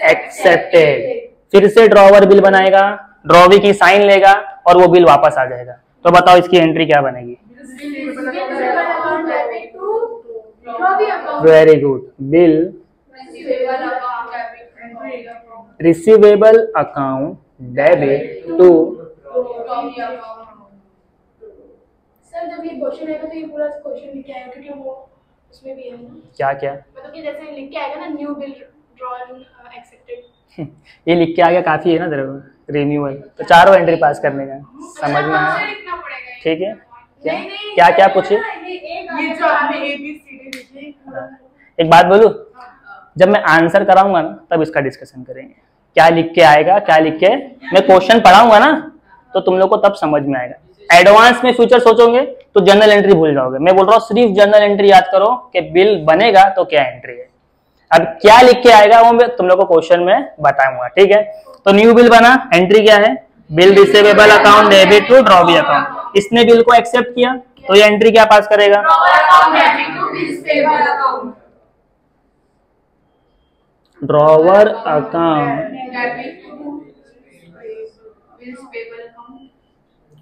accepted. फिर से ड्रॉवर बिल बनाएगा, ड्रॉवी की साइन लेगा और वो बिल वापस आ जाएगा। तो बताओ इसकी एंट्री क्या बनेगी? Very good, bill receivable account debit to. Sir जब ये क्वेश्चन आएगा तो ये पूरा क्वेश्चन लिख के आएगा, क्योंकि वो उसमें भी है ना। क्या क्या? मतलब कि जैसे लिख के आएगा ना, न्यू बिल ड्रॉन एक्सेप्टेड। ये लिख के आ गया, काफी है ना तेरे को रिन्यूअल, तो चारों एंट्री पास करने का। समझ में आया? ठीक है, क्या क्या क्या पूछिए? एक बात बोलूं, जब मैं आंसर कराऊंगा ना तब इसका डिस्कशन करेंगे। क्या लिख के आएगा, क्या लिख के मैं क्वेश्चन पढ़ाऊंगा ना, तो तुम लोग को तब समझ में आएगा। एडवांस में फ्यूचर सोचोगे तो जनरल एंट्री भूल जाओगे। मैं बोल रहा हूँ सिर्फ जनरल एंट्री याद करो कि बिल बनेगा तो क्या एंट्री है। अब क्या लिख के आएगा वो मैं तुम लोग को क्वेश्चन में बताऊंगा। ठीक है, तो न्यू बिल बना, एंट्री क्या है? Bill receivable account debit to drawee account. इसने बिल को एक्सेप्ट किया, तो ये एंट्री क्या पास करेगा? Drawer account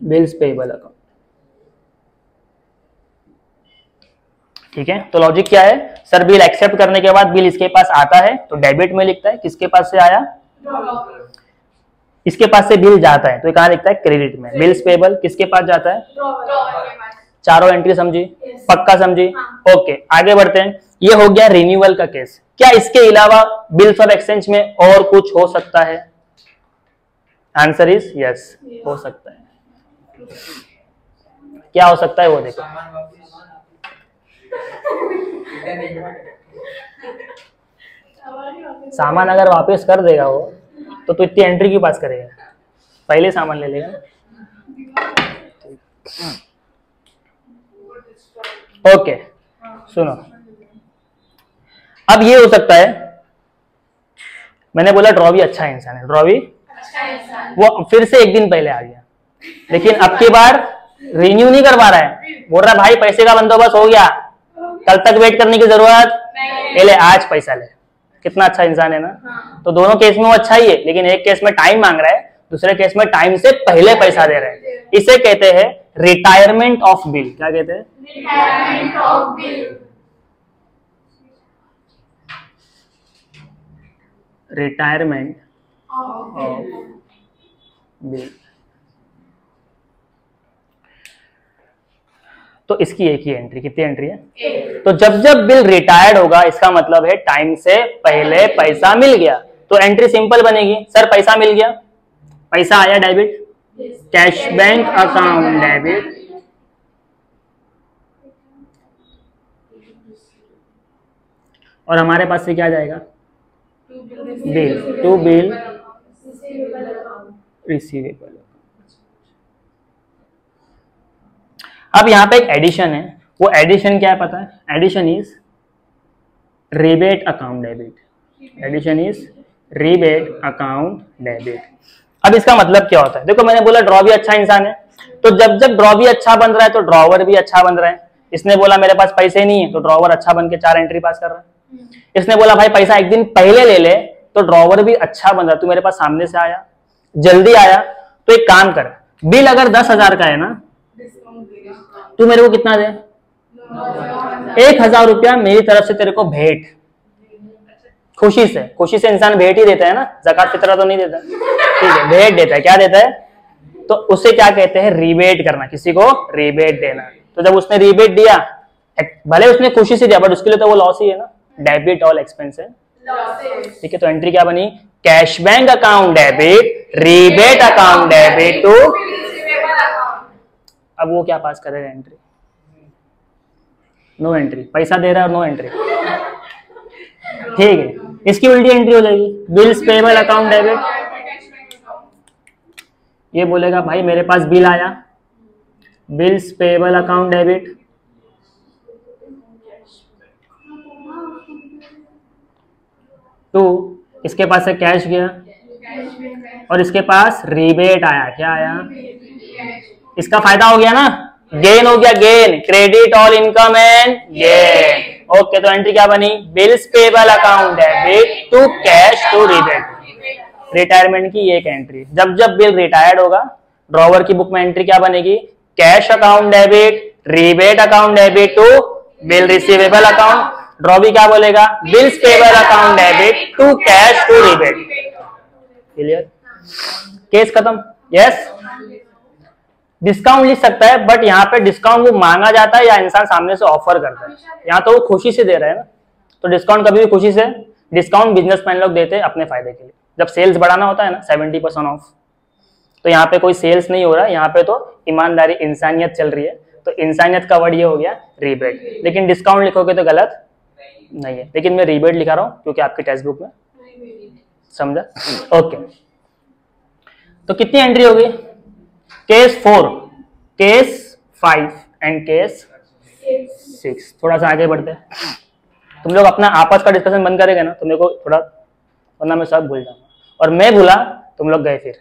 bills payable account. ठीक है, तो लॉजिक क्या है? सर बिल एक्सेप्ट करने के बाद बिल इसके पास आता है तो डेबिट में लिखता है, किसके पास से आया? इसके पास से बिल जाता है तो कहां लिखता है? क्रेडिट में। बिल्स पेबल किसके पास जाता है? चारों एंट्री समझी? पक्का समझी? ओके, आगे बढ़ते हैं। ये हो गया रिन्यूअल का केस। क्या इसके अलावा बिल्स ऑफ एक्सचेंज में और कुछ हो सकता है? आंसर इज यस, हो सकता है। क्या हो सकता है वो देखो। सामान अगर वापस कर देगा वो, तो तू इतनी एंट्री क्यों पास करेगा? पहले सामान ले लेगा। ओके, सुनो, अब ये हो सकता है, मैंने बोला ड्रॉवी अच्छा इंसान है, ड्रॉवी वो फिर से एक दिन पहले आ गया, लेकिन अब की बार रिन्यू नहीं करवा रहा है। बोल रहा है भाई पैसे का बंदोबस्त हो गया, कल तक वेट करने की जरूरत पहले आज पैसा ले। कितना अच्छा इंसान है ना। हाँ। तो दोनों केस में वो अच्छा ही है, लेकिन एक केस में टाइम मांग रहा है, दूसरे केस में टाइम से पहले पैसा दे रहा है। इसे कहते हैं रिटायरमेंट ऑफ बिल। क्या कहते हैं? Retirement of bill. Retirement of bill. तो इसकी एक ही एंट्री, कितनी एंट्री है? तो जब जब बिल रिटायर्ड होगा इसका मतलब है टाइम से पहले पैसा मिल गया। तो एंट्री सिंपल बनेगी, सर पैसा मिल गया, पैसा आया debit, cash bank account debit, और हमारे पास से क्या जाएगा? Bill to bill receivable. अब यहाँ पे एक एडिशन है, वो एडिशन क्या है पता है? Addition is rebate account debit. Addition is rebate account debit. अब इसका मतलब क्या होता है? देखो मैंने बोला ड्रॉ भी अच्छा इंसान है, तो जब जब ड्रॉ भी अच्छा बन रहा है तो ड्रॉवर भी अच्छा बन रहा है। इसने बोला मेरे पास पैसे नहीं है, तो ड्रॉवर अच्छा बन के 4 एंट्री पास कर रहा है। इसने बोला भाई पैसा एक दिन पहले ले ले, तो ड्रॉवर भी अच्छा बन रहा है। तू मेरे पास सामने से आया, जल्दी आया, तो एक काम कर, बिल अगर 10,000 का है ना, तू मेरे को कितना दे? 1,000 रुपया मेरी तरफ से तेरे को भेंट। खुशी से इंसान भेंट ही देता है ना, ज़कात फितरा तो नहीं देता, ठीक है, भेंट देता है। क्या देता है? तो उसे क्या कहते हैं? रिबेट करना, किसी को रिबेट देना। तो जब उसने रिबेट दिया, भले उसने खुशी से दिया बट उसके लिए तो वो लॉस ही है ना, डेबिट ऑल एक्सपेंस है, ठीक है। तो एंट्री क्या बनी? Cash bank account debit, rebate account debit to. अब वो क्या पास करेगा? एंट्री नो एंट्री, पैसा दे रहा है और नो एंट्री, ठीक है। इसकी उल्टी एंट्री हो जाएगी, बिल्स पेबल अकाउंट डेबिट। ये बोलेगा भाई मेरे पास बिल आया, बिल्स पेबल अकाउंट डेबिट, तो इसके पास से कैश गया और इसके पास रिबेट आया। क्या आया? इसका फायदा हो गया ना, गेन हो गया, gain, credit all income and gain. Okay, तो एंट्री क्या बनी? Bills payable account debit to cash to rebate. Retirement की एक एंट्री। जब जब बिल रिटायर्ड होगा, ड्रॉवर की बुक में एंट्री क्या बनेगी? Cash account debit, rebate account debit to bill receivable account. Draw भी क्या बोलेगा? Bills payable account debit to cash to rebate. Clear? Case खत्म। यस, डिस्काउंट लिख सकता है, बट यहाँ पे डिस्काउंट वो मांगा जाता है या इंसान सामने से ऑफर करता है। यहाँ तो वो खुशी से दे रहा है ना, तो डिस्काउंट कभी भी खुशी से। डिस्काउंट बिजनेसमैन लोग देते हैं अपने फायदे के लिए। जब सेल्स बढ़ाना होता है ना 70% ऑफ, तो यहाँ पे कोई सेल्स नहीं हो रहा है, यहाँ पे तो ईमानदारी इंसानियत चल रही है। तो इंसानियत का वर्ड ये हो गया रिबेट। लेकिन डिस्काउंट लिखोगे तो गलत नहीं है, लेकिन मैं रिबेट लिखा रहा हूँ क्योंकि आपकी टेक्स्ट बुक में, समझा? ओके, तो कितनी एंट्री होगी? Case 4, case 5 and case 6। थोड़ा सा आगे बढ़ते हैं। तुम लोग अपना आपस का डिस्कशन बंद करेंगे ना तो मेरे को थोड़ा, वरना मैं सब भूल जाऊंगा, और मैं भूला तुम लोग गए, फिर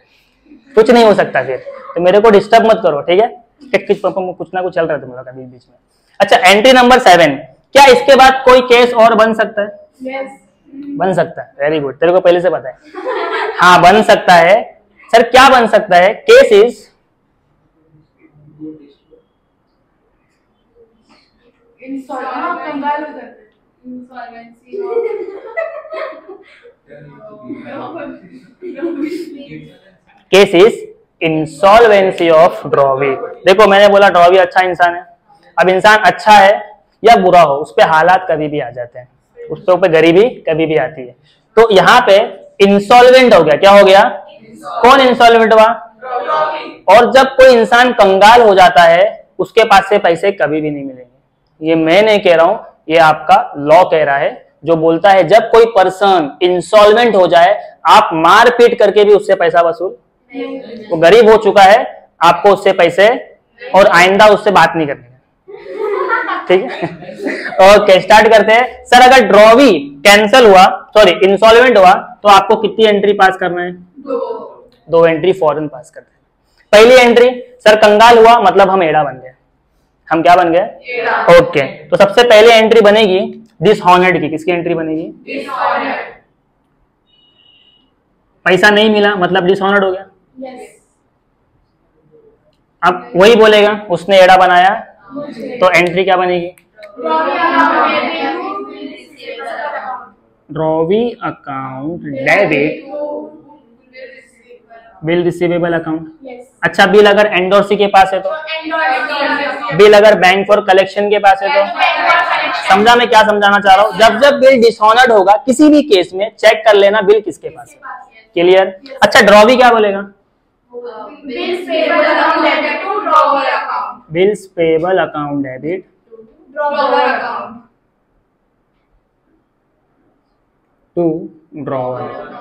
कुछ नहीं हो सकता फिर। तो मेरे को डिस्टर्ब मत करो, ठीक है? कुछ ना कुछ चल रहा है तुम लोग का बीच बीच में। अच्छा, एंट्री नंबर 7, क्या इसके बाद कोई केस और बन सकता है? Yes. बन सकता है, वेरी गुड, तेरे को पहले से पता है। हाँ, बन सकता है। सर क्या बन सकता है? Case is case is insolvency of drawee. देखो मैंने बोला ड्रॉवी अच्छा इंसान है। अब इंसान अच्छा है या बुरा हो, उस पर हालात कभी भी आ जाते हैं, उसके ऊपर गरीबी कभी भी आती है। तो यहाँ पे इंसॉल्वेंट हो गया। क्या हो गया? कौन इंसॉल्वेंट हुआ? और जब कोई इंसान कंगाल हो जाता है, उसके पास से पैसे कभी भी नहीं मिलेंगे। ये मैं नहीं कह रहा हूं, ये आपका लॉ कह रहा है, जो बोलता है जब कोई पर्सन इंसॉल्वेंट हो जाए, आप मार पीट करके भी उससे पैसा वसूल, वो गरीब हो चुका है, आपको उससे पैसे और आइंदा उससे बात नहीं करनी है, ठीक है? ओके, स्टार्ट करते हैं। सर अगर ड्रॉवी कैंसिल हुआ, सॉरी इंसॉल्वेंट हुआ, तो आपको कितनी एंट्री पास करना है? 2 एंट्री फौरन पास करते हैं। पहली एंट्री, सर कंगाल हुआ मतलब हम एड़ा बन गए। हम क्या बन गए? ओके, तो सबसे पहले एंट्री बनेगी, डिसऑनर्ड की किसकी एंट्री बनेगी? डिसऑनर्ड। पैसा नहीं मिला मतलब डिसऑनर्ड हो गया। यस। अब वही बोलेगा उसने एड़ा बनाया मुझे तो एंट्री क्या बनेगी? Drawee account debit bill receivable account. Yes. अच्छा बिल अगर एंडोर्सी के पास है तो, बिल अगर बैंक फॉर कलेक्शन के पास है तो, समझा मैं क्या समझाना चाह रहा हूँ? जब जब बिल डिसऑनर्ड होगा किसी भी केस में चेक कर लेना बिल किसके पास है। क्लियर? अच्छा ड्रॉवी क्या बोलेगा? Bills payable account debit to drawer account. Bills payable account debit drawer account. To drawer.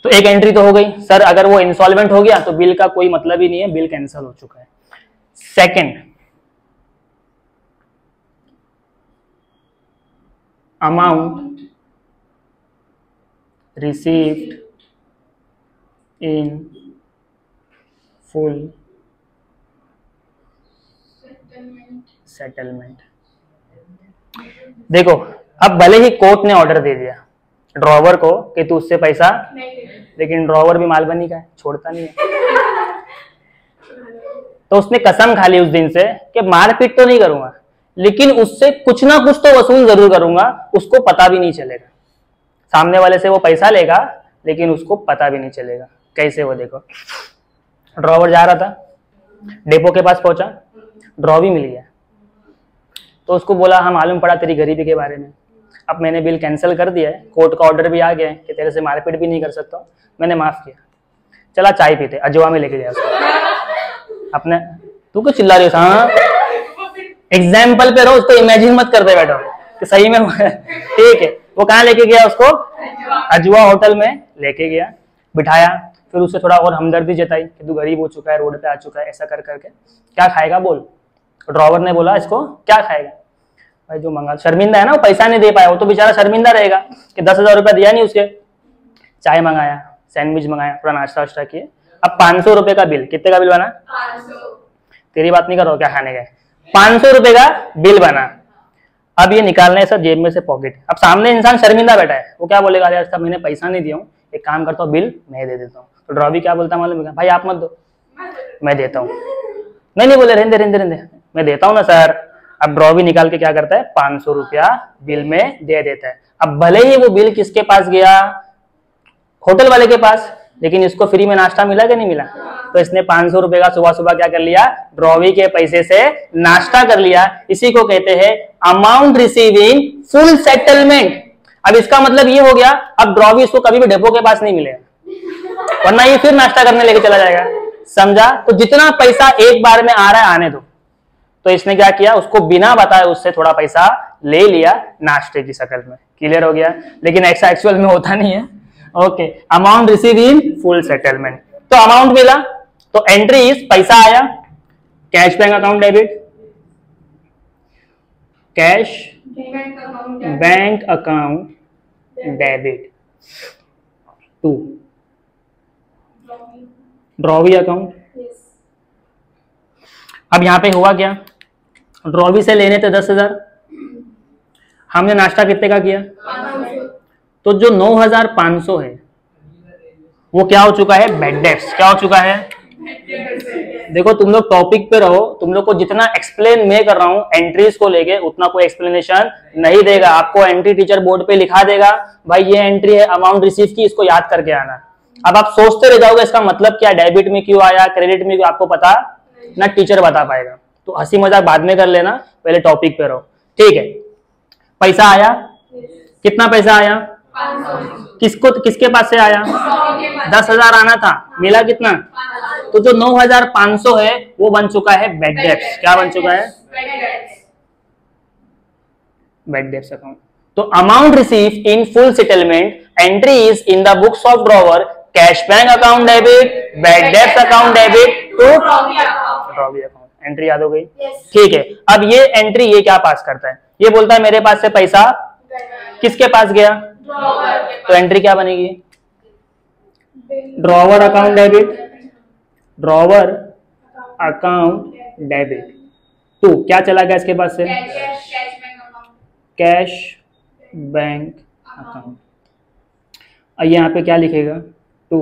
तो एक एंट्री तो हो गई सर, अगर वो इंसॉल्वेंट हो गया तो बिल का कोई मतलब ही नहीं है, बिल कैंसिल हो चुका है। Second, amount received in full settlement. देखो अब भले ही कोर्ट ने ऑर्डर दे दिया ड्रॉवर को कि तू उससे पैसा, लेकिन ड्रॉवर भी माल बनी का है, छोड़ता नहीं है। तो उसने कसम खा ली उस दिन से कि मारपीट तो नहीं करूंगा लेकिन उससे कुछ ना कुछ तो वसूल जरूर करूंगा, उसको पता भी नहीं चलेगा। सामने वाले से वो पैसा लेगा लेकिन उसको पता भी नहीं चलेगा। कैसे? वो देखो ड्रॉवर जा रहा था, डेपो के पास पहुंचा, ड्रॉवी मिल गया तो उसको बोला हाँ मालूम पड़ा तेरी गरीबी के बारे में, अब मैंने बिल कैंसिल कर दिया है, कोर्ट का ऑर्डर भी आ गया है कि तेरे से मारपीट भी नहीं कर सकता हूँ, मैंने माफ किया। चला चाय पीते, अजवा में लेके गया उसको अपने। तू क्यों चिल्ला रही हो? हाँ एग्जाम्पल पे रहो, उसको इमेजिन मत करते बैठो कि सही में ठीक है। वो कहाँ लेके गया उसको? अजवा होटल में लेके गया, बिठाया, फिर उससे थोड़ा और हमदर्दी जताई कि तू गरीब हो चुका है, रोड पे आ चुका है, ऐसा कर करके क्या खाएगा बोल। ड्रॉवर ने बोला इसको क्या खाएगा? भाई जो मंगा, शर्मिंदा है ना, वो पैसा नहीं दे पाया, वो तो बेचारा शर्मिंदा रहेगा कि 10,000 रुपया दिया नहीं उसके। चाय मंगाया, सैंडविच मंगाया, थोड़ा नाश्ता वाश्ता किए। अब 500 रुपए का बिल, कितने का बिल बना? 500। तेरी बात नहीं कर रहा हूं क्या खाने का, 500 रुपए का बिल बना। अब ये निकालना है सर जेब में से पॉकेट। अब सामने इंसान शर्मिंदा बैठा है, वो क्या बोलेगा? यार साहब मैंने पैसा नहीं दिया हूँ, एक काम करता हूँ बिल मैं दे देता हूँ। तो ड्रॉवी क्या बोलता है मालूम है? भाई आप मत दो, मैं देता हूँ। नहीं बोले रहने दे, मैं देता हूँ ना सर। अब ड्रॉवी निकाल के क्या करता है? 500 रुपया बिल में दे देता है। अब भले ही वो बिल किसके पास गया? होटल वाले के पास, लेकिन इसको फ्री में नाश्ता मिला कि नहीं मिला? तो इसने 500 रुपए का सुबह सुबह क्या कर लिया? ड्रॉवी के पैसे से नाश्ता कर लिया। इसी को कहते हैं अमाउंट रिसीविंग फुल सेटलमेंट। अब इसका मतलब ये हो गया अब ड्रॉवी इसको कभी भी डेपो के पास नहीं मिलेगा, वरना ये फिर नाश्ता करने लेके चला जाएगा। समझा? तो जितना पैसा एक बार में आ रहा है आने दो। तो इसने क्या किया? उसको बिना बताए उससे थोड़ा पैसा ले लिया नाश्ते की शक्ल में। क्लियर हो गया? लेकिन ऐसा एक्चुअल में होता नहीं है। Okay, amount receive in full settlement. तो अमाउंट मिला तो एंट्री इज पैसा आया, cash bank account debit, cash bank account debit to drawee account. अब यहां पे हुआ क्या? ड्रॉवी से लेने थे 10,000, हमने नाश्ता कितने का किया? तो जो 9,500 है वो क्या हो चुका है? Bad debts. क्या हो चुका है? देखो तुम लोग टॉपिक पे रहो, तुम लोग को जितना एक्सप्लेन मैं कर रहा हूं एंट्रीज को लेके उतना कोई एक्सप्लेनेशन नहीं देगा। आपको एंट्री टीचर बोर्ड पे लिखा देगा भाई ये एंट्री है अमाउंट रिसीव की, इसको याद करके आना। अब आप सोचते रह जाओगे इसका मतलब क्या, डेबिट में क्यों आया, क्रेडिट में क्यों, आपको पता ना टीचर बता पाएगा। तो हंसी मजाक बाद में कर लेना, पहले टॉपिक पे रहो। ठीक है, पैसा आया, कितना पैसा आया? किसको, किसके पास से आया? 10,000 आना था, मिला कितना? तो जो 9,500 है वो बन चुका है बैड डेब्ट्स। क्या बन चुका है? Bad debts account. तो amount receive in full settlement entry is in the books of drawer, cash bank account debit, bad debts account debit to drawee account. Entry याद हो गई? ठीक है। अब ये एंट्री ये क्या पास करता है? ये बोलता है मेरे पास से पैसा किसके पास गया? तो एंट्री क्या बनेगी? Drawer account debit, drawer account debit to क्या चला गया इसके पास से? Cash bank account. अब यहाँ पे क्या लिखेगा? To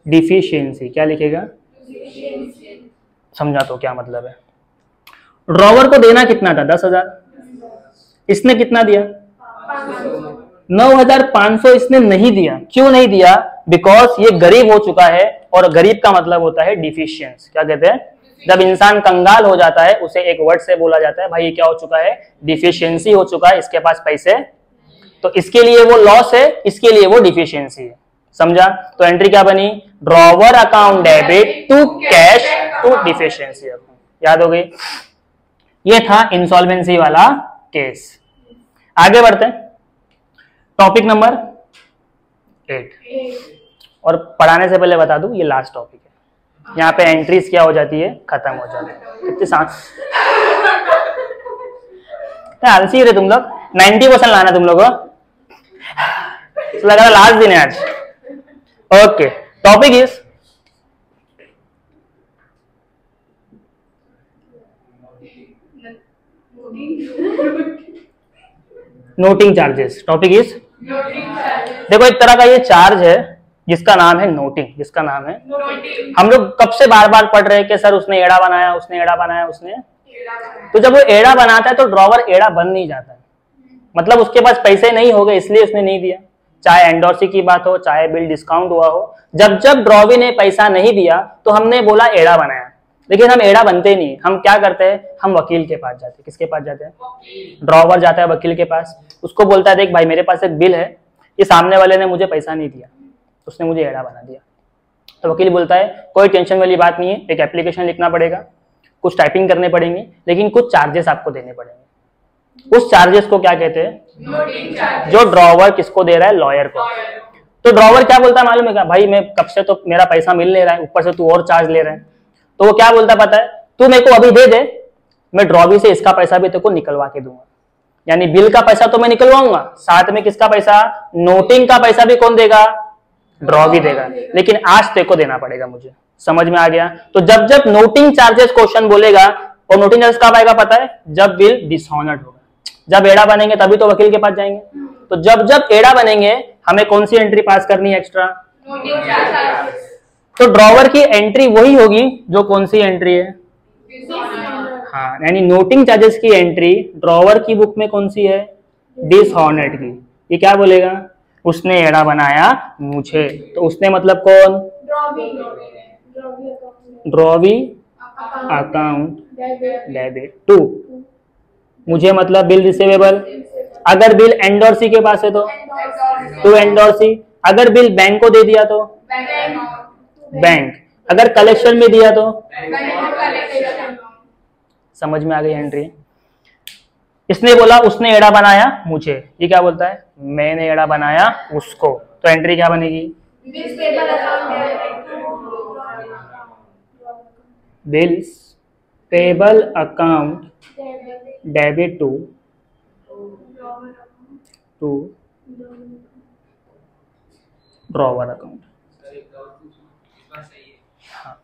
deficiency. क्या लिखेगा? समझा तो क्या मतलब है? ड्रॉवर को देना कितना था? 10,000। इसने कितना दिया? 9,500 इसने नहीं दिया। क्यों नहीं दिया? बिकॉज ये गरीब हो चुका है, और गरीब का मतलब होता है डिफिशियंस। क्या कहते हैं? जब इंसान कंगाल हो जाता है उसे एक वर्ड से बोला जाता है, भाई ये क्या हो चुका है? डिफिशियंसी हो चुका है, इसके पास पैसे, तो इसके लिए वो लॉस है, इसके लिए वो डिफिशियंसी है। समझा? तो एंट्री क्या बनी? Drawer account debit to cash to deficiency account. याद हो गई? ये था इंसॉल्वेंसी वाला केस। आगे बढ़ते हैं, टॉपिक नंबर 8। और पढ़ाने से पहले बता दूं ये लास्ट टॉपिक है। यहाँ पे एंट्रीज क्या हो जाती है? खत्म हो जाती है। इतनी सांस आलसी रहे तुम लोग। 90% लाना तुम लोग को। लग रहा लास्ट दिन है आज। Okay, topic is noting charges. Topic is देखो, एक तरह का ये चार्ज है जिसका नाम है नोटिंग। जिसका नाम है हम लोग कब से बार बार पढ़ रहे हैं कि सर उसने एड़ा बनाया, उसने एड़ा बनाया, उसने। तो जब वो एड़ा बनाता है तो ड्रॉवर एड़ा बन नहीं जाता है, मतलब उसके पास पैसे नहीं हो गए इसलिए उसने नहीं दिया। चाहे एंडोर्सी की बात हो, चाहे बिल डिस्काउंट हुआ हो, जब जब ड्रॉवी ने पैसा नहीं दिया तो हमने बोला एड़ा बनाया। लेकिन हम एड़ा बनते नहीं, हम क्या करते हैं? हम वकील के पास जाते हैं। किसके पास जाते हैं? ड्रॉवर जाता है वकील के पास। उसको बोलता है देख भाई मेरे पास एक बिल है, ये सामने वाले ने मुझे पैसा नहीं दिया, उसने मुझे एड़ा बना दिया। तो वकील बोलता है कोई टेंशन वाली बात नहीं है, एक एप्लीकेशन लिखना पड़ेगा, कुछ टाइपिंग करने पड़ेंगे, लेकिन कुछ चार्जेस आपको देने पड़ेंगे। उस चार्जेस को क्या कहते हैं? जो ड्रॉवर किसको दे रहा है? लॉयर को। तो ड्रॉवर क्या बोलता है मालूम है क्या? भाई मैं कब से तो मेरा पैसा मिल नहीं रहा है, ऊपर से तू और चार्ज ले रहा है। तो वो क्या बोलता पता है? तू मेरे को अभी दे दे, मैं ड्रॉवी से इसका पैसा भी तेरे को निकलवा के दूंगा। यानी बिल का पैसा तो मैं निकलवाऊंगा, साथ में किसका पैसा? नोटिंग का पैसा भी कौन देगा? ड्रॉवी देगा, लेकिन आज तेरे को देना पड़ेगा मुझे। समझ में आ गया? तो जब जब नोटिंग चार्जेस क्वेश्चन बोलेगा, और नोटिंग चार्जेस कब आएगा पता है? जब बिल डिसऑनर्ड होगा। जब एड़ा बनेंगे तभी तो वकील के पास जाएंगे। तो जब जब एड़ा बनेंगे हमें कौन सी एंट्री पास करनी है? एक्स्ट्रा। तो ड्रॉवर की एंट्री वही होगी जो कौन सी एंट्री है? हाँ, यानी नोटिंग चार्जेस की एंट्री ड्रॉवर की बुक में कौन सी है? डिसऑनर्ड की। ये क्या बोलेगा? उसने एड़ा बनाया मुझे। तो उसने मतलब कौन? Drawee account debit to. मुझे मतलब बिल रिसीवेबल। अगर बिल एंडोर्सी के पास है तो एंडोर्सी। अगर बिल बैंक को दे दिया तो बैंक। अगर कलेक्शन में दिया तो समझ में आ गई एंट्री? इसने बोला उसने एड़ा बनाया मुझे, ये क्या बोलता है? मैंने एड़ा बनाया उसको। तो एंट्री क्या बनेगी? Bills payable account debit to drawer account.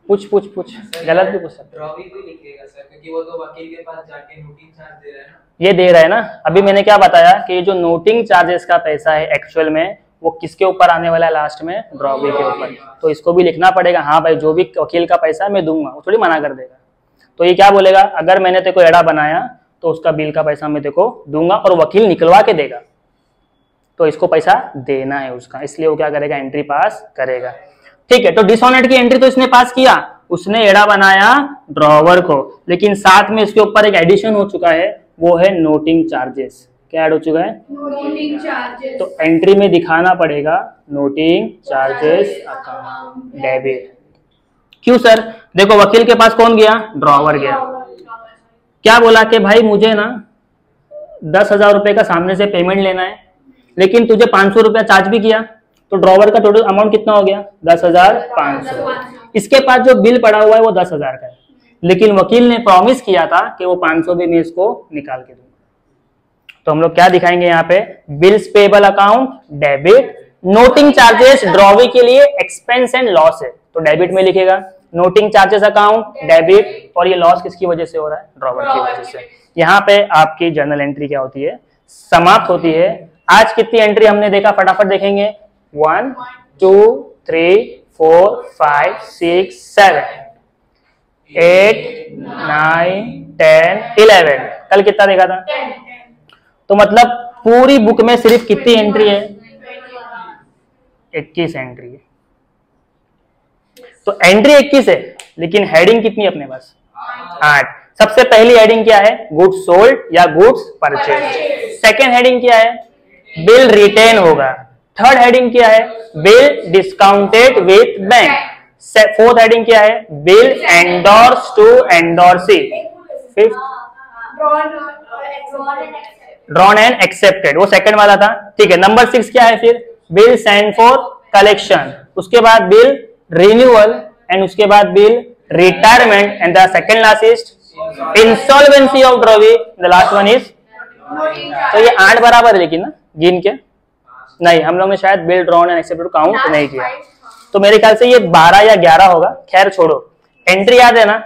पूछ गलत भी पूछ सकते। ड्रॉवी भी लिखिएगा सर, क्योंकि वो तो वकील के पास जाके नोटिंग चार्ज दे रहा है ना। ये दे रहा है ना। अभी मैंने क्या बताया कि जो नोटिंग चार्जेस का पैसा है एक्चुअल में वो किसके ऊपर आने वाला है? लास्ट में ड्रॉवी के ऊपर। तो इसको भी लिखना पड़ेगा। हाँ भाई जो भी वकील का पैसा मैं दूंगा, वो थोड़ी मना कर देगा। तो ये क्या बोलेगा? अगर मैंने तेरे को एड़ा बनाया तो उसका बिल का पैसा मैं तेरे को दूंगा और वकील निकलवा के देगा, तो इसको पैसा देना है उसका, इसलिए वो क्या करेगा? एंट्री पास करेगा। ठीक है, तो डिसऑनर्ड की एंट्री तो इसने पास किया, उसने एड़ा बनाया ड्रॉवर को, लेकिन साथ में इसके ऊपर एक एडिशन हो चुका है, वो है नोटिंग चार्जेस। क्या ऐड हो चुका है? Noting charges. तो एंट्री में दिखाना पड़ेगा नोटिंग चार्जेस अकाउंट डेबिट। क्यों सर? देखो वकील के पास कौन गया? ड्रॉवर गया। क्या बोला कि भाई मुझे ना 10,000 रुपए का सामने से पेमेंट लेना है, लेकिन तुझे 500 रुपया चार्ज भी किया, तो ड्रॉवर का टोटल अमाउंट कितना हो गया? 10,500। इसके पास जो बिल पड़ा हुआ है वो 10,000 का है, लेकिन वकील ने प्रॉमिस किया था कि वो 500 भी मैं इसको निकाल के दूंगा। तो हम लोग क्या दिखाएंगे यहाँ पे? Bills payable account debit. Noting charges drawee के लिए एक्सपेंस एंड लॉस है, तो डेबिट में लिखेगा। नोटिंग चार्जेस अकाउंट डेबिट, और ये लॉस किसकी वजह से हो रहा है? ड्रॉवर की वजह से। यहाँ पे आपकी जर्नल एंट्री क्या होती है? समाप्त होती है। आज कितनी एंट्री हमने देखा, फटाफट देखेंगे। 1 2 3 4 5 6 7 8 9 10 11। कल कितना देखा था? तो मतलब पूरी बुक में सिर्फ कितनी एंट्री है? 21 एंट्री है। तो एंट्री 21 है, लेकिन हेडिंग कितनी है अपने पास? 8। सबसे पहली हेडिंग क्या है? गुड्स सोल्ड या गुड्स परचेज। सेकेंड हेडिंग क्या है? बिल रिटेन होगा। थर्ड हेडिंग क्या है? Bill discounted with bank. Fourth heading क्या है? Bill endorse to endorsee. Fifth drawn and accepted, वो सेकंड वाला था, ठीक है। नंबर 6 क्या है फिर? Bill send for collection. उसके बाद बिल रिन्यूअल, एंड उसके बाद bill retirement, and the second last is insolvency of drawee. The last one is, तो ये 8 बराबर है, लेकिन ना गिन के नहीं, हम लोग ने शायद bill drawn and accepted count नहीं किया, तो मेरे ख्याल से ये 12 या 11 होगा। खैर छोड़ो, एंट्री याद है ना,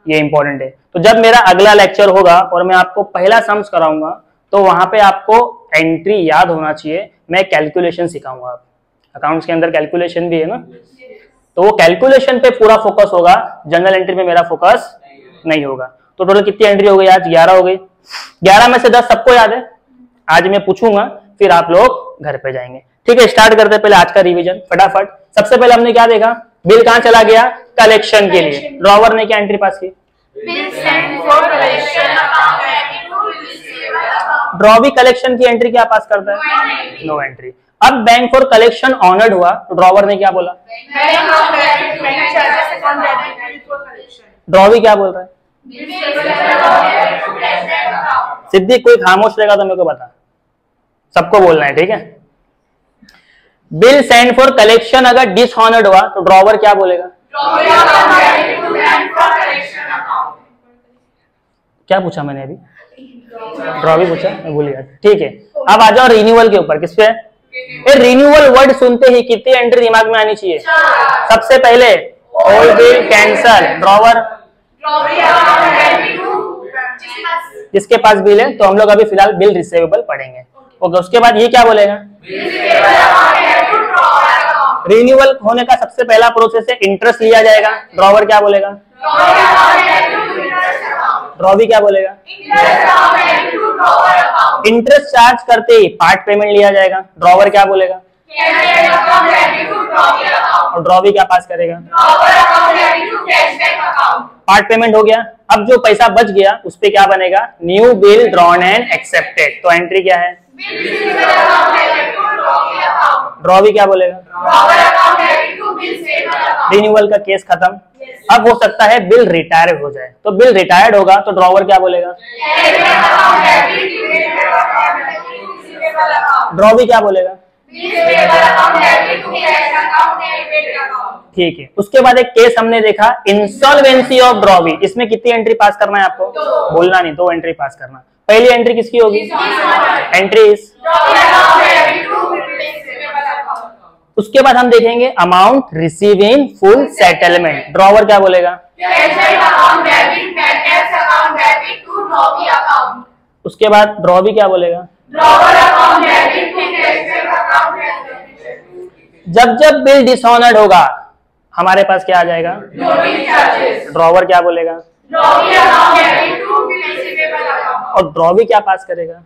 ये इंपॉर्टेंट है। तो जब मेरा अगला लेक्चर होगा और मैं आपको पहला सम्स कराऊंगा, तो वहां पे आपको एंट्री याद होना चाहिए। मैं कैलकुलेशन सिखाऊंगा। अकाउंट्स के अंदर कैलकुलेशन भी है ना, तो वो कैलकुलेशन पे पूरा फोकस होगा, जनरल एंट्री में मेरा फोकस नहीं होगा। तो टोटल कितनी एंट्री हो गई आज? 11 हो गई। 11 में से 10 सबको याद है? आज मैं पूछूंगा, फिर आप लोग घर पे जाएंगे, ठीक है। स्टार्ट करते पहले आज का रिवीजन फटाफट। सबसे पहले हमने क्या देखा? बिल कहां चला गया? कलेक्शन के लिए। ड्रॉवर ने क्या एंट्री पास की? ड्रॉवी कलेक्शन की एंट्री क्या पास करता है? No entry. अब बैंक फॉर कलेक्शन ऑनर्ड हुआ, तो ड्रॉवर ने क्या बोला? ड्रॉवी क्या बोल रहा है? सिद्धि कोई खामोश रहेगा तो मेरे को बता, सबको बोलना है, ठीक है। बिल सेंड फॉर कलेक्शन अगर डिसऑनर्ड हुआ, तो ड्रॉवर क्या बोलेगा? क्या पूछा मैंने अभी? ड्रॉवी पूछा, मैं भूल गया, ठीक है। अब आ जाओ रिन्यूअल के ऊपर। किस पे? रिन्यूअल वर्ड सुनते ही कितनी एंट्री दिमाग में आनी चाहिए? सबसे पहले ओल्ड बिल कैंसल। ड्रॉवर जिसके पास बिल है, तो हम लोग अभी फिलहाल बिल रिसीवेबल पढ़ेंगे, ओके। उसके बाद ये क्या बोलेगा? रिन्यूअल होने का सबसे पहला प्रोसेस है इंटरेस्ट लिया जाएगा। ड्रॉवर क्या बोलेगा? ड्रॉवी क्या बोलेगा? इंटरेस्ट चार्ज करते ही पार्ट पेमेंट लिया जाएगा। ड्रॉवर क्या बोलेगा? और ड्रॉवी क्या पास करेगा? पार्ट पेमेंट हो गया। अब जो पैसा बच गया उस पे क्या बनेगा? New bill drawn and accepted. तो एंट्री क्या है? ड्रॉवी क्या बोलेगा? रिन्यूअल का केस खत्म। अब हो सकता है बिल रिटायर हो जाए, तो बिल रिटायर्ड होगा, तो ड्रॉवर क्या बोलेगा? ड्रॉवी क्या बोलेगा? ठीक है। उसके बाद एक केस हमने देखा, इंसॉल्वेंसी ऑफ ड्रॉवी। इसमें कितनी एंट्री पास करना है आपको? बोलना नहीं, 2 एंट्री पास करना। पहली एंट्री किसकी होगी? एंट्रीज। उसके बाद हम देखेंगे amount receive in full settlement. Drawer क्या बोलेगा? उसके बाद ड्रॉवी क्या बोलेगा? जब जब बिल डिसऑनर्ड होगा हमारे पास क्या आ जाएगा? ड्रॉवर क्या बोलेगा? और ड्रॉवी क्या पास करेगा?